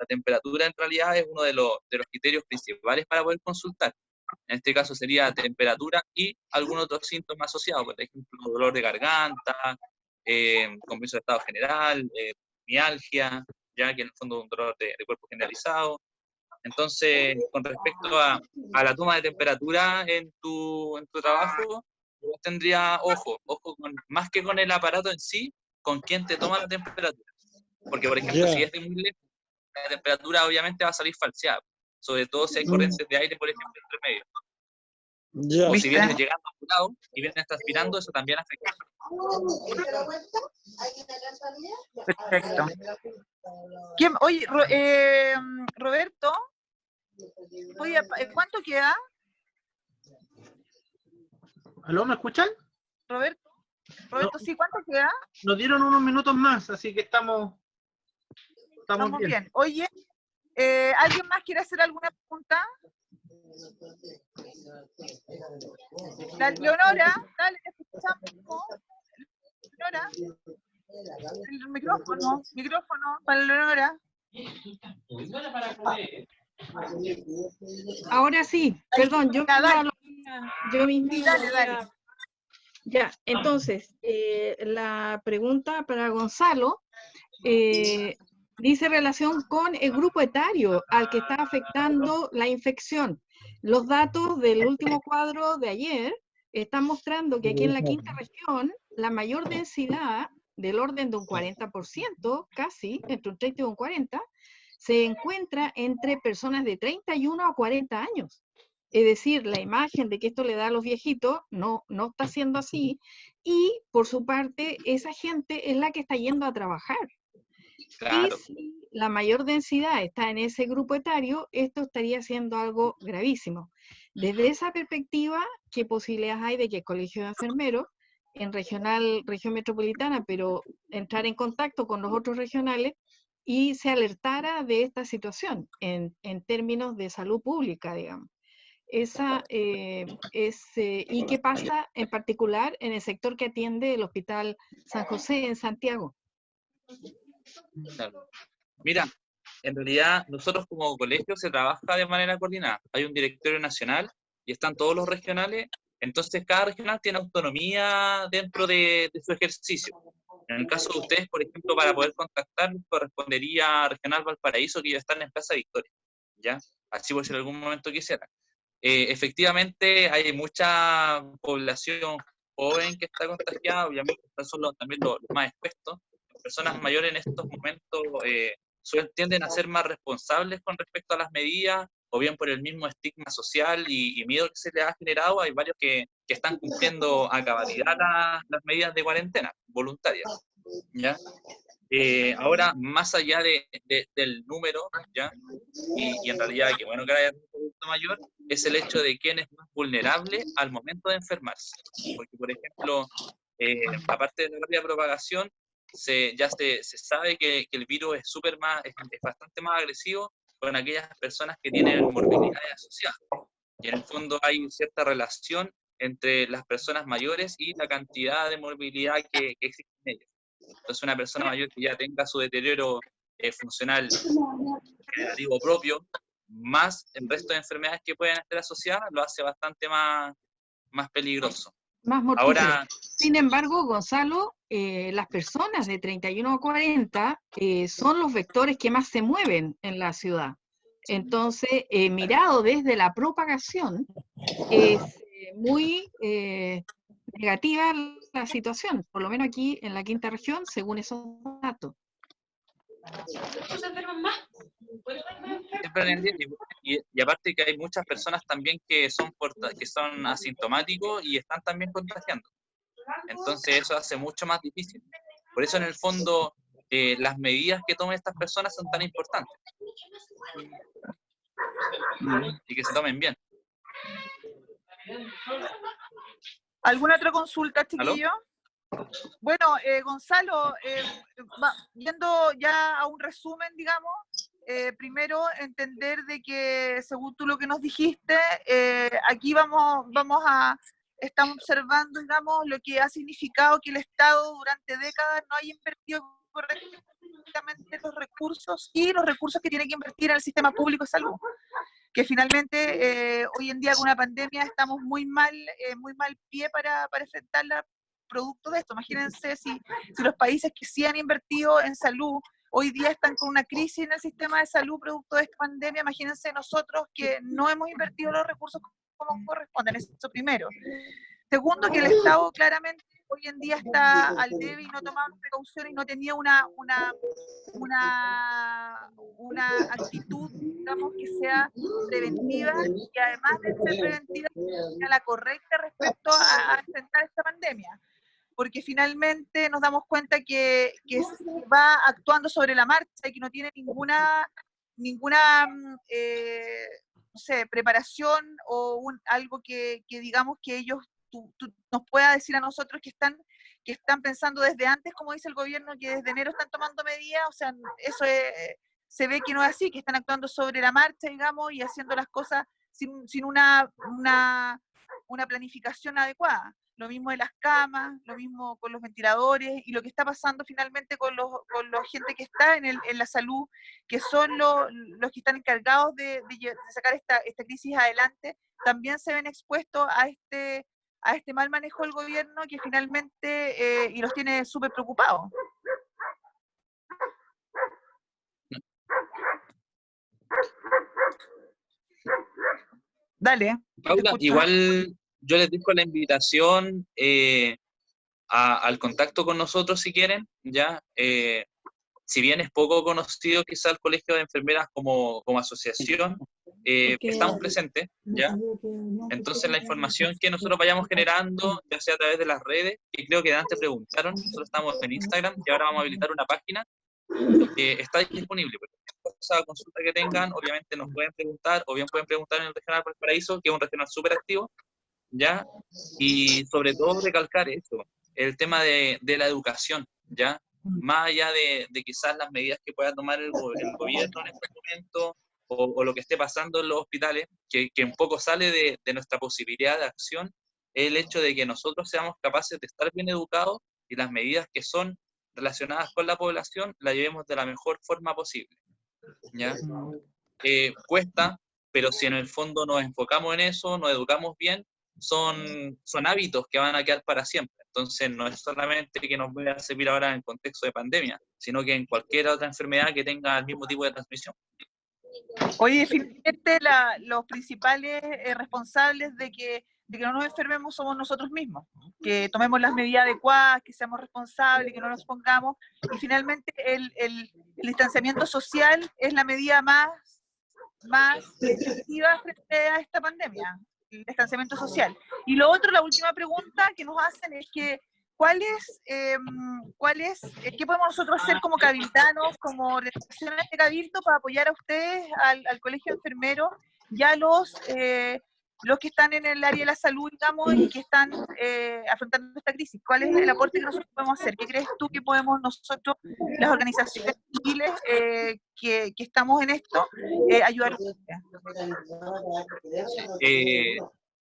temperatura en realidad es uno de los criterios principales para poder consultar. En este caso sería temperatura y algún otro síntoma asociado, por ejemplo, dolor de garganta, compromiso de estado general, mialgia, ya que en el fondo es un dolor de cuerpo generalizado. Entonces, con respecto a la toma de temperatura en tu trabajo, yo tendría ojo más que con el aparato en sí, con quién te toma la temperatura. Porque, por ejemplo, si es de muy lejos, la temperatura obviamente va a salir falseada, sobre todo si hay corrientes de aire, por ejemplo, entre medio. Ya. O si vienes llegando apurado y vienes transpirando, eso también afecta. perfecto. Oye, Roberto, oye, ¿cuánto queda? ¿Aló, me escuchan? Roberto, No. sí, ¿cuánto queda? Nos dieron unos minutos más, así que estamos bien. Oye, ¿alguien más quiere hacer alguna pregunta? La Leonora, dale, te escuchamos. Leonora, el micrófono para Leonora. Ahora sí, perdón, yo misma Dale. Ya, entonces, la pregunta para Gonzalo dice relación con el grupo etario al que está afectando la infección. Los datos del último cuadro de ayer están mostrando que aquí en la quinta región la mayor densidad, del orden de un 40%, casi, entre un 30 y un 40%, se encuentra entre personas de 31 a 40 años. Es decir, la imagen de que esto le da a los viejitos no está siendo así, y por su parte, esa gente es la que está yendo a trabajar. Claro. Y si la mayor densidad está en ese grupo etario, esto estaría siendo algo gravísimo. Desde esa perspectiva, ¿qué posibilidades hay de que el Colegio de Enfermeros, en región metropolitana, pero entrar en contacto con los otros regionales y se alertara de esta situación en términos de salud pública, digamos? ¿Y qué pasa en particular en el sector que atiende el Hospital San José en Santiago? Claro. Mira, en realidad nosotros como colegio se trabaja de manera coordinada. Hay un directorio nacional y están todos los regionales, entonces cada regional tiene autonomía dentro de su ejercicio. En el caso de ustedes, por ejemplo, para poder contactarnos correspondería a Regional Valparaíso, que ya están en Plaza Victoria, ¿ya? Así por si en algún momento quisieran. Efectivamente, hay mucha población joven que está contagiada, obviamente son también los más expuestos. Personas mayores en estos momentos tienden a ser más responsables con respecto a las medidas, o bien por el mismo estigma social y miedo que se les ha generado. Hay varios que están cumpliendo a cabalidad las medidas de cuarentena voluntarias, ¿ya? Ahora, más allá del número, ¿ya? Y en realidad, que bueno que haya un producto mayor, es el hecho de quién es más vulnerable al momento de enfermarse. Porque, por ejemplo, aparte de la rápida propagación, ya se sabe que el virus es bastante más agresivo con aquellas personas que tienen morbilidades asociadas. Y en el fondo hay cierta relación entre las personas mayores y la cantidad de morbilidad que existe en ellos. Entonces, una persona mayor que ya tenga su deterioro funcional generativo propio, más el resto de enfermedades que pueden estar asociadas, lo hace bastante más peligroso. Más mortífero. Ahora, sin embargo, Gonzalo, las personas de 31 a 40 son los vectores que más se mueven en la ciudad. Entonces, mirado desde la propagación, es muy negativa la situación, por lo menos aquí en la quinta región, según esos datos. Y aparte que hay muchas personas también que son asintomáticos y están también contagiando. Entonces eso hace mucho más difícil. Por eso en el fondo las medidas que tomen estas personas son tan importantes. Y que se tomen bien. ¿Alguna otra consulta, chiquillo? ¿Aló? Bueno, Gonzalo, yendo ya a un resumen, digamos, primero entender de que, según tú lo que nos dijiste, aquí estamos observando, digamos, lo que ha significado que el Estado durante décadas no haya invertido correctamente los recursos y los recursos que tiene que invertir en el sistema público de salud. Que finalmente hoy en día con una pandemia estamos muy mal pie para enfrentarla producto de esto. Imagínense si los países que sí han invertido en salud hoy día están con una crisis en el sistema de salud producto de esta pandemia, imagínense nosotros que no hemos invertido los recursos como corresponden, eso primero. Segundo, que el Estado claramente hoy en día está al debe y no tomaba precauciones y no tenía una actitud, digamos, que sea preventiva y además de ser preventiva, sea la correcta respecto a enfrentar esta pandemia. Porque finalmente nos damos cuenta que va actuando sobre la marcha y que no tiene ninguna no sé, preparación o algo que digamos que ellos nos pueda decir a nosotros que están pensando desde antes, como dice el gobierno, que desde enero están tomando medidas. O sea, eso se ve que no es así, que están actuando sobre la marcha, digamos, y haciendo las cosas sin una planificación adecuada. Lo mismo de las camas, lo mismo con los ventiladores y lo que está pasando finalmente con los gente que está en la salud, que son los que están encargados de sacar esta crisis adelante, también se ven expuestos a este mal manejo del gobierno que finalmente y los tiene súper preocupados. Dale. Paula, igual yo les dejo la invitación al contacto con nosotros si quieren, ¿ya? Si bien es poco conocido quizá el Colegio de Enfermeras como asociación, estamos presentes, ¿ya? Entonces la información que nosotros vayamos generando, ya sea a través de las redes, que creo que antes preguntaron, nosotros estamos en Instagram y ahora vamos a habilitar una página que está disponible. Esa consulta que tengan, obviamente nos pueden preguntar, o bien pueden preguntar en el Regional Valparaíso, que es un regional súper activo, ¿ya? Y sobre todo recalcar esto, el tema de la educación, ¿ya? Más allá de quizás las medidas que pueda tomar el gobierno en este momento, o lo que esté pasando en los hospitales, que un poco sale de nuestra posibilidad de acción, el hecho de que nosotros seamos capaces de estar bien educados y las medidas que son relacionadas con la población las llevemos de la mejor forma posible, ¿ya? Cuesta, pero si en el fondo nos enfocamos en eso, nos educamos bien, son hábitos que van a quedar para siempre. Entonces no es solamente que nos vaya a servir ahora en contexto de pandemia, sino que en cualquier otra enfermedad que tenga el mismo tipo de transmisión. Oye, finalmente los principales responsables de que no nos enfermemos somos nosotros mismos, que tomemos las medidas adecuadas, que seamos responsables, que no nos pongamos, y finalmente el distanciamiento social es la medida más efectiva frente a esta pandemia, el distanciamiento social. Y lo otro, la última pregunta que nos hacen es que ¿qué podemos nosotros hacer como cabildanos, como organizaciones de cabildo para apoyar a ustedes, al Colegio de Enfermeros, ya los que están en el área de la salud, digamos, y que están afrontando esta crisis? ¿Cuál es el aporte que nosotros podemos hacer? ¿Qué crees tú que podemos nosotros, las organizaciones civiles que estamos en esto, ayudar a ustedes?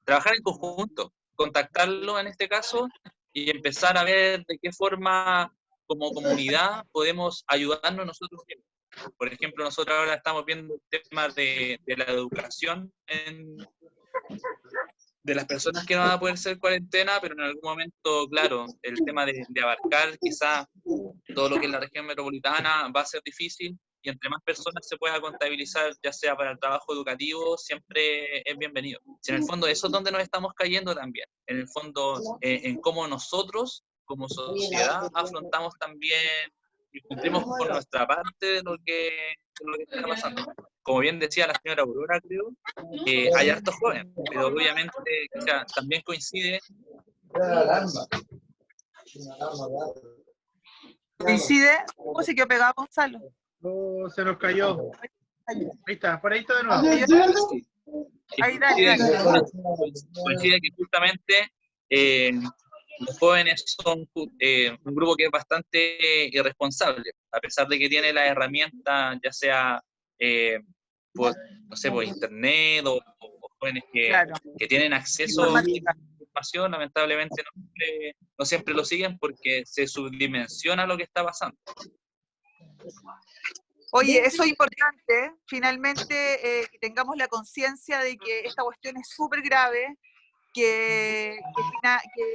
Trabajar en conjunto, contactarlo en este caso, y empezar a ver de qué forma como comunidad podemos ayudarnos nosotros mismos. Por ejemplo, nosotros ahora estamos viendo el tema de la educación de las personas que no van a poder ser cuarentena, pero en algún momento, claro, el tema de abarcar quizá todo lo que es la región metropolitana va a ser difícil, y entre más personas se pueda contabilizar, ya sea para el trabajo educativo, siempre es bienvenido. Si en el fondo eso es donde nos estamos cayendo también, en el fondo en cómo nosotros como sociedad afrontamos también y cumplimos con nuestra parte de lo que está pasando. Como bien decía la señora Aurora, creo, hay hartos jóvenes, pero obviamente o sea, también coincide. ¿Cómo se quedó pegado Gonzalo? Oh, se nos cayó. Ahí está, por ahí está de nuevo. Ahí, dale. Coincide que justamente los jóvenes son un grupo que es bastante irresponsable, a pesar de que tiene la herramienta, ya sea por, no sé, por internet o jóvenes Claro. que tienen acceso a Informática. información, lamentablemente no siempre lo siguen porque se subdimensiona lo que está pasando. Oye, eso es importante, finalmente que tengamos la conciencia de que esta cuestión es súper grave, que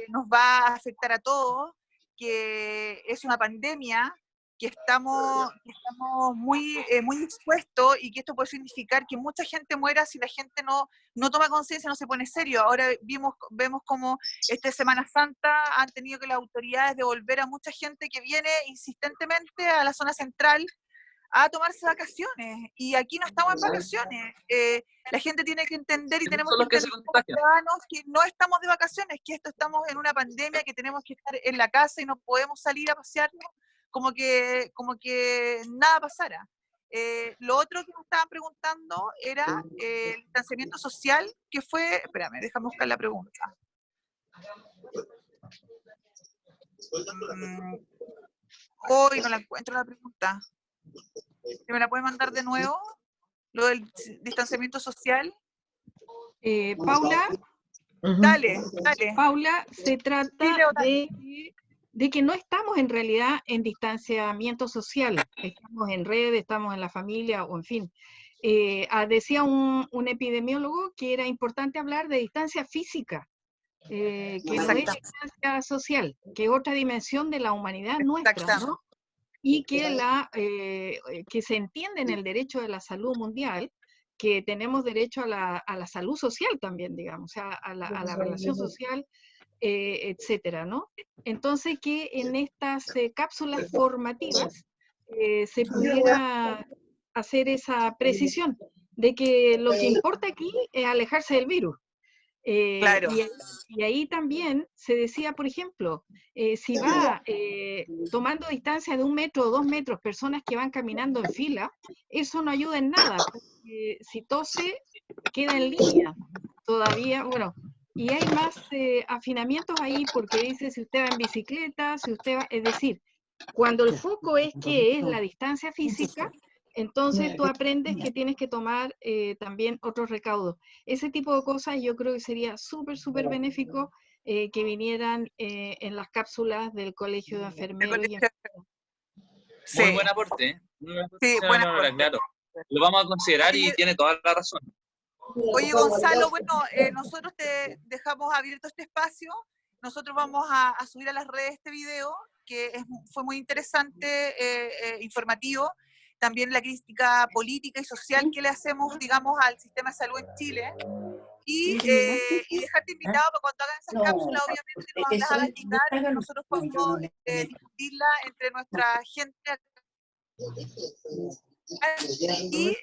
nos va a afectar a todos, que es una pandemia, que estamos muy expuestos y que esto puede significar que mucha gente muera si la gente no toma conciencia, no se pone serio. Ahora vemos como esta Semana Santa han tenido que las autoridades devolver a mucha gente que viene insistentemente a la zona central a tomarse vacaciones, y aquí no estamos en vacaciones. La gente tiene que entender y tenemos que entender como ciudadanos que no estamos de vacaciones, que estamos en una pandemia, que tenemos que estar en la casa y no podemos salir a pasearnos como que nada pasara. Lo otro que nos estaban preguntando era el distanciamiento social, que fue, espérame, déjame buscar la pregunta. Hoy no la encuentro la pregunta. ¿Me la puede mandar de nuevo? Lo del distanciamiento social. Paula. Dale. Paula, se trata de que no estamos en realidad en distanciamiento social. Estamos en red, estamos en la familia, o en fin. Decía un epidemiólogo que era importante hablar de distancia física, que no es distancia social, que es otra dimensión de la humanidad nuestra, ¿no? Y que se entiende en el derecho de la salud mundial, que tenemos derecho a la salud social también, digamos, o sea, a la relación social, etcétera, ¿no? Entonces, que en estas cápsulas formativas se pudiera hacer esa precisión de que lo que importa aquí es alejarse del virus. Claro. Y ahí también se decía, por ejemplo, si va tomando distancia de 1 metro o 2 metros, personas que van caminando en fila, eso no ayuda en nada, porque si tose, queda en línea todavía, bueno, y hay más afinamientos ahí, porque dice si usted va en bicicleta, si usted va, es decir, cuando el foco es que es la distancia física, entonces tú aprendes que tienes que tomar también otros recaudos. Ese tipo de cosas yo creo que sería súper benéfico que vinieran en las cápsulas del Colegio de Enfermeros y Enfermeras. Sí. Muy buen aporte, ¿eh? Sí, buen aporte. Claro. Lo vamos a considerar y tiene toda la razón. Oye, Gonzalo, bueno, nosotros te dejamos abierto este espacio. Nosotros vamos a subir a las redes este video, que fue muy interesante, informativo. También la crítica política y social que le hacemos, digamos, al sistema de salud en Chile. Y dejarte invitado para cuando hagan esas cápsulas, obviamente nos las hagan llegar y nosotros podemos discutirla entre nuestra gente. Y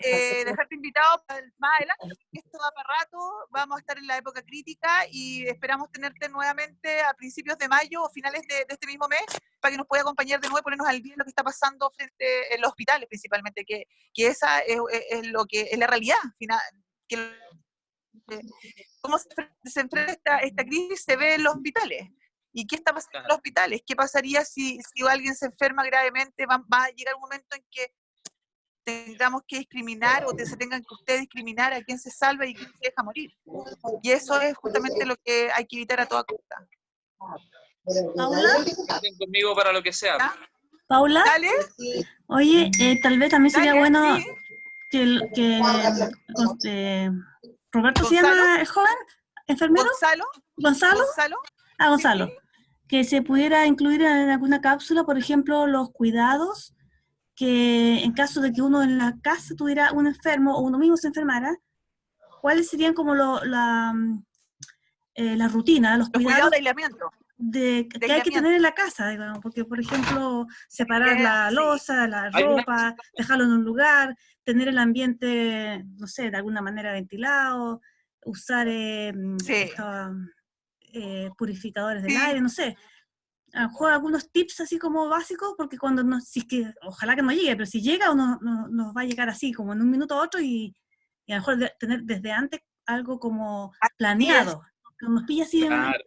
dejarte invitado para más adelante, porque esto va para rato, vamos a estar en la época crítica y esperamos tenerte nuevamente a principios de mayo o finales de este mismo mes, para que nos pueda acompañar de nuevo y ponernos al día en lo que está pasando frente en los hospitales principalmente, que esa es lo que es la realidad final, cómo se enfrenta esta crisis se ve en los hospitales. ¿Y qué está pasando en los hospitales? ¿Qué pasaría si alguien se enferma gravemente? Va a llegar un momento en que tengamos que discriminar o se tengan que ustedes discriminar a quién se salva y quién se deja morir. Y eso es justamente lo que hay que evitar a toda costa. ¿Paula? Conmigo para lo que sea. ¿Ya? ¿Paula? Dale. Oye, tal vez también sería bueno sí. que Roberto se llama el joven enfermero. ¿Gonzalo? Gonzalo. Sí. Que se pudiera incluir en alguna cápsula, por ejemplo, los cuidados, que en caso de que uno en la casa tuviera un enfermo o uno mismo se enfermara, ¿cuáles serían como la rutina, los cuidados de aislamiento? Que hay que tener en la casa, digamos, porque, por ejemplo, separar la loza, la ropa, dejarlo en un lugar, tener el ambiente, no sé, de alguna manera ventilado, usar purificadores del aire, no sé. A lo mejor algunos tips así como básicos, porque cuando si es que, ojalá que no llegue, pero si llega uno nos va a llegar así, como en un minuto a otro, y a lo mejor tener desde antes algo como planeado, que nos pilla así de momento.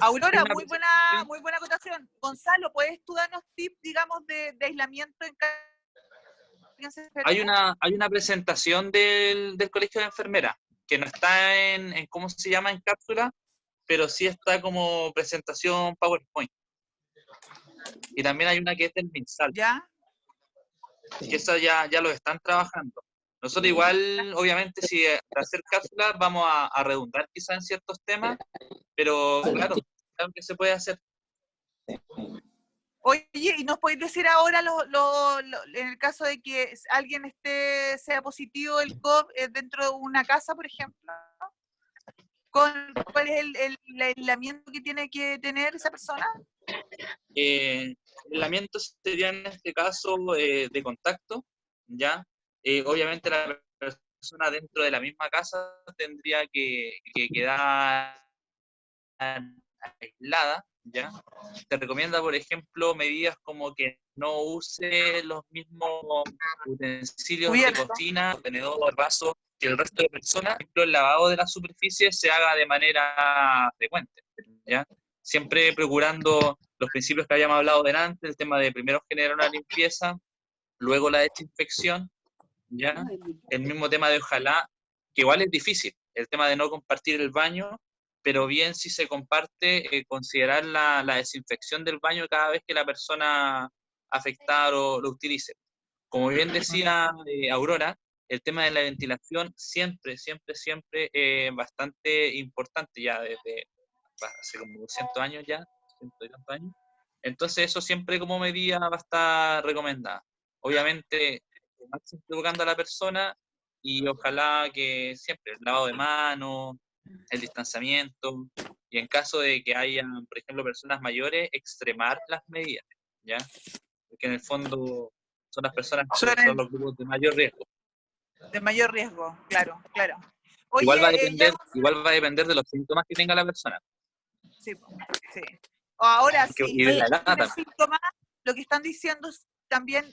Aurora, muy buena acotación. Gonzalo, ¿puedes tú darnos tips, digamos, de aislamiento en ¿Alguien se enfermó? Hay una presentación del Colegio de Enfermeras, que no está en ¿cómo se llama? En cápsula, pero sí está como presentación PowerPoint. Y también hay una que es del MinSal. ¿Ya? Que esa ya lo están trabajando. Nosotros igual, obviamente, si para hacer cápsulas vamos a redundar quizás en ciertos temas, pero claro que se puede hacer. Oye, ¿y nos podéis decir ahora, en el caso de que alguien sea positivo del COVID dentro de una casa, por ejemplo? ¿Cuál es el aislamiento que tiene que tener esa persona? El aislamiento sería en este caso de contacto, ¿ya? Obviamente la persona dentro de la misma casa tendría que quedar aislada, ¿ya? Se recomienda, por ejemplo, medidas como que no use los mismos utensilios de cocina, tenedor, vaso, que el resto de personas. Por ejemplo, el lavado de las superficies se haga de manera frecuente, ¿ya? Siempre procurando los principios que habíamos hablado delante, el tema de primero generar una limpieza, luego la desinfección, ¿ya? El mismo tema de ojalá, que igual es difícil, el tema de no compartir el baño, pero bien si se comparte, considerar la desinfección del baño cada vez que la persona afectada lo utilice. Como bien decía Aurora, el tema de la ventilación siempre es bastante importante ya desde hace como 200 años ya, 100 y tantos años. Entonces eso siempre como medida va a estar recomendada. Obviamente, siempre buscando a la persona y ojalá que siempre el lavado de manos, el distanciamiento, y en caso de que hayan, por ejemplo, personas mayores, extremar las medidas, ¿ya? Porque en el fondo son las personas que son los grupos de mayor riesgo. De mayor riesgo, claro, claro. Oye, igual va a depender de los síntomas que tenga la persona. Sí, sí. Ahora sí, y de la edad síntomas, lo que están diciendo es también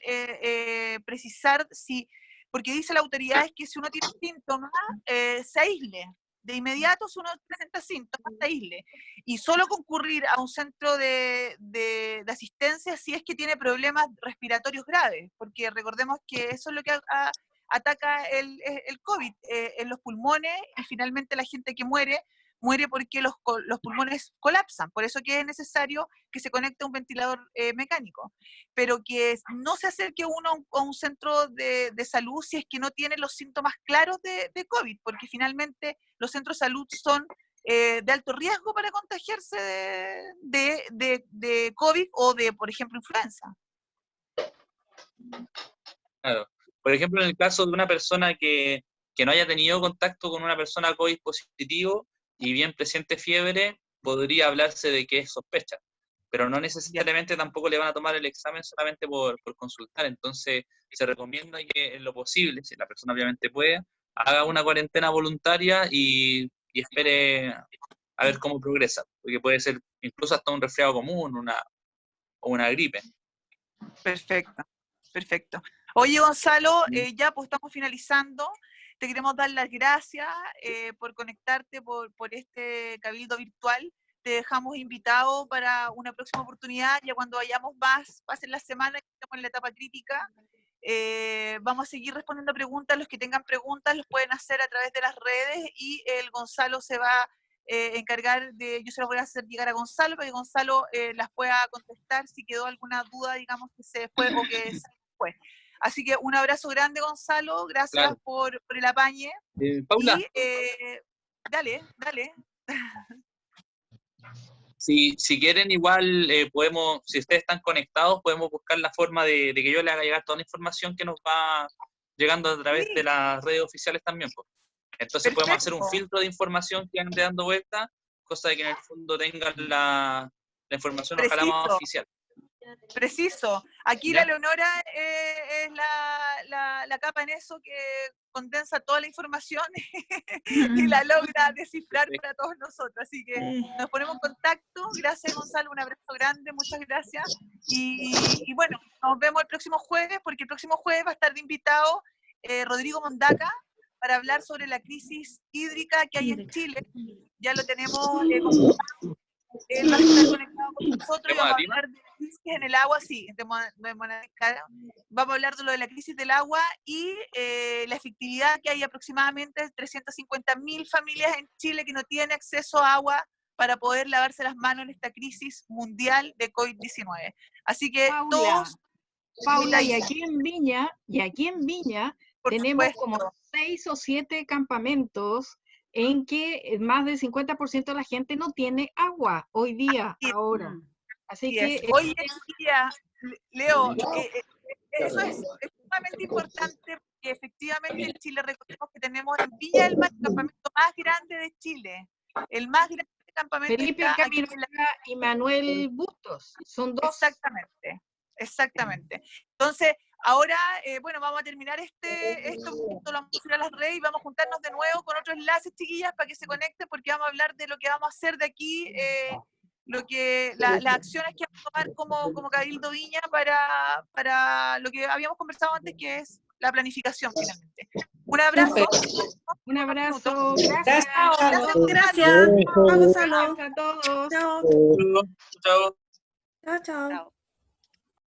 precisar si, porque dice la autoridad es que si uno tiene síntomas, se aísle. De inmediato, si uno presenta síntomas, se aísle. Y solo concurrir a un centro de asistencia si es que tiene problemas respiratorios graves, porque recordemos que eso es lo que ataca el COVID, en los pulmones, y finalmente la gente que muere porque los pulmones colapsan, por eso que es necesario que se conecte a un ventilador mecánico, pero que no se acerque uno a un centro de salud si es que no tiene los síntomas claros de COVID, porque finalmente los centros de salud son de alto riesgo para contagiarse de COVID o de, por ejemplo, influenza. Claro. Por ejemplo, en el caso de una persona que no haya tenido contacto con una persona COVID positivo y bien presente fiebre, podría hablarse de que es sospecha, pero no necesariamente tampoco le van a tomar el examen solamente por consultar. Entonces se recomienda que en lo posible, si la persona obviamente puede, haga una cuarentena voluntaria y espere a ver cómo progresa, porque puede ser incluso hasta un resfriado común o una gripe. Perfecto, perfecto. Oye, Gonzalo, ya pues estamos finalizando. Te queremos dar las gracias por conectarte por este cabildo virtual. Te dejamos invitado para una próxima oportunidad, ya cuando vayamos más, pasen la semana, que estamos en la etapa crítica. Vamos a seguir respondiendo preguntas. Los que tengan preguntas los pueden hacer a través de las redes y el Gonzalo se va a encargar de, yo se las voy a hacer llegar a Gonzalo para que Gonzalo las pueda contestar si quedó alguna duda, digamos, que se fue o que se fue. Así que un abrazo grande, Gonzalo, gracias claro. por el apañe. Paula. Y, dale. Si quieren, igual podemos, si ustedes están conectados, podemos buscar la forma de que yo le haga llegar toda la información que nos va llegando a través de las redes oficiales también. Pues. Entonces podemos hacer un filtro de información que ande dando vuelta, cosa de que en el fondo tengan la información ojalá más oficial. Preciso. Aquí ¿ya? La Leonora es la capa en eso que condensa toda la información y la logra descifrar para todos nosotros. Así que nos ponemos en contacto. Gracias, Gonzalo. Un abrazo grande. Muchas gracias. Y bueno, nos vemos el próximo jueves, porque el próximo jueves va a estar de invitado Rodrigo Mondaca para hablar sobre la crisis hídrica que hay en Chile. Ya lo tenemos él va a estar conectado con nosotros y vamos a hablar de la crisis en el agua, sí, vamos a hablar de lo de la crisis del agua y la efectividad que hay aproximadamente 350.000 familias en Chile que no tienen acceso a agua para poder lavarse las manos en esta crisis mundial de COVID-19. Así que Paula, y aquí en Viña tenemos supuesto, como 6 o 7 campamentos en que más del 50% de la gente no tiene agua hoy día, ahora. Así que... Hoy en día, Leo, eso es sumamente importante porque efectivamente en Chile recordemos que tenemos en Viña del Mar el campamento más grande de Chile. El más grande campamento Felipe está aquí en y Manuel Bustos, son 2. Exactamente. Entonces, ahora, bueno, vamos a terminar esto lo vamos a subir a las redes y vamos a juntarnos de nuevo con otros enlaces, chiquillas, para que se conecten, porque vamos a hablar de lo que vamos a hacer de aquí, las acciones que vamos a tomar como Cabildo Viña para lo que habíamos conversado antes, que es la planificación finalmente. Un abrazo. Un abrazo. Gracias. Gracias. Vamos a Gracias a todos. Chao. Chao. Chao, chao. Chao.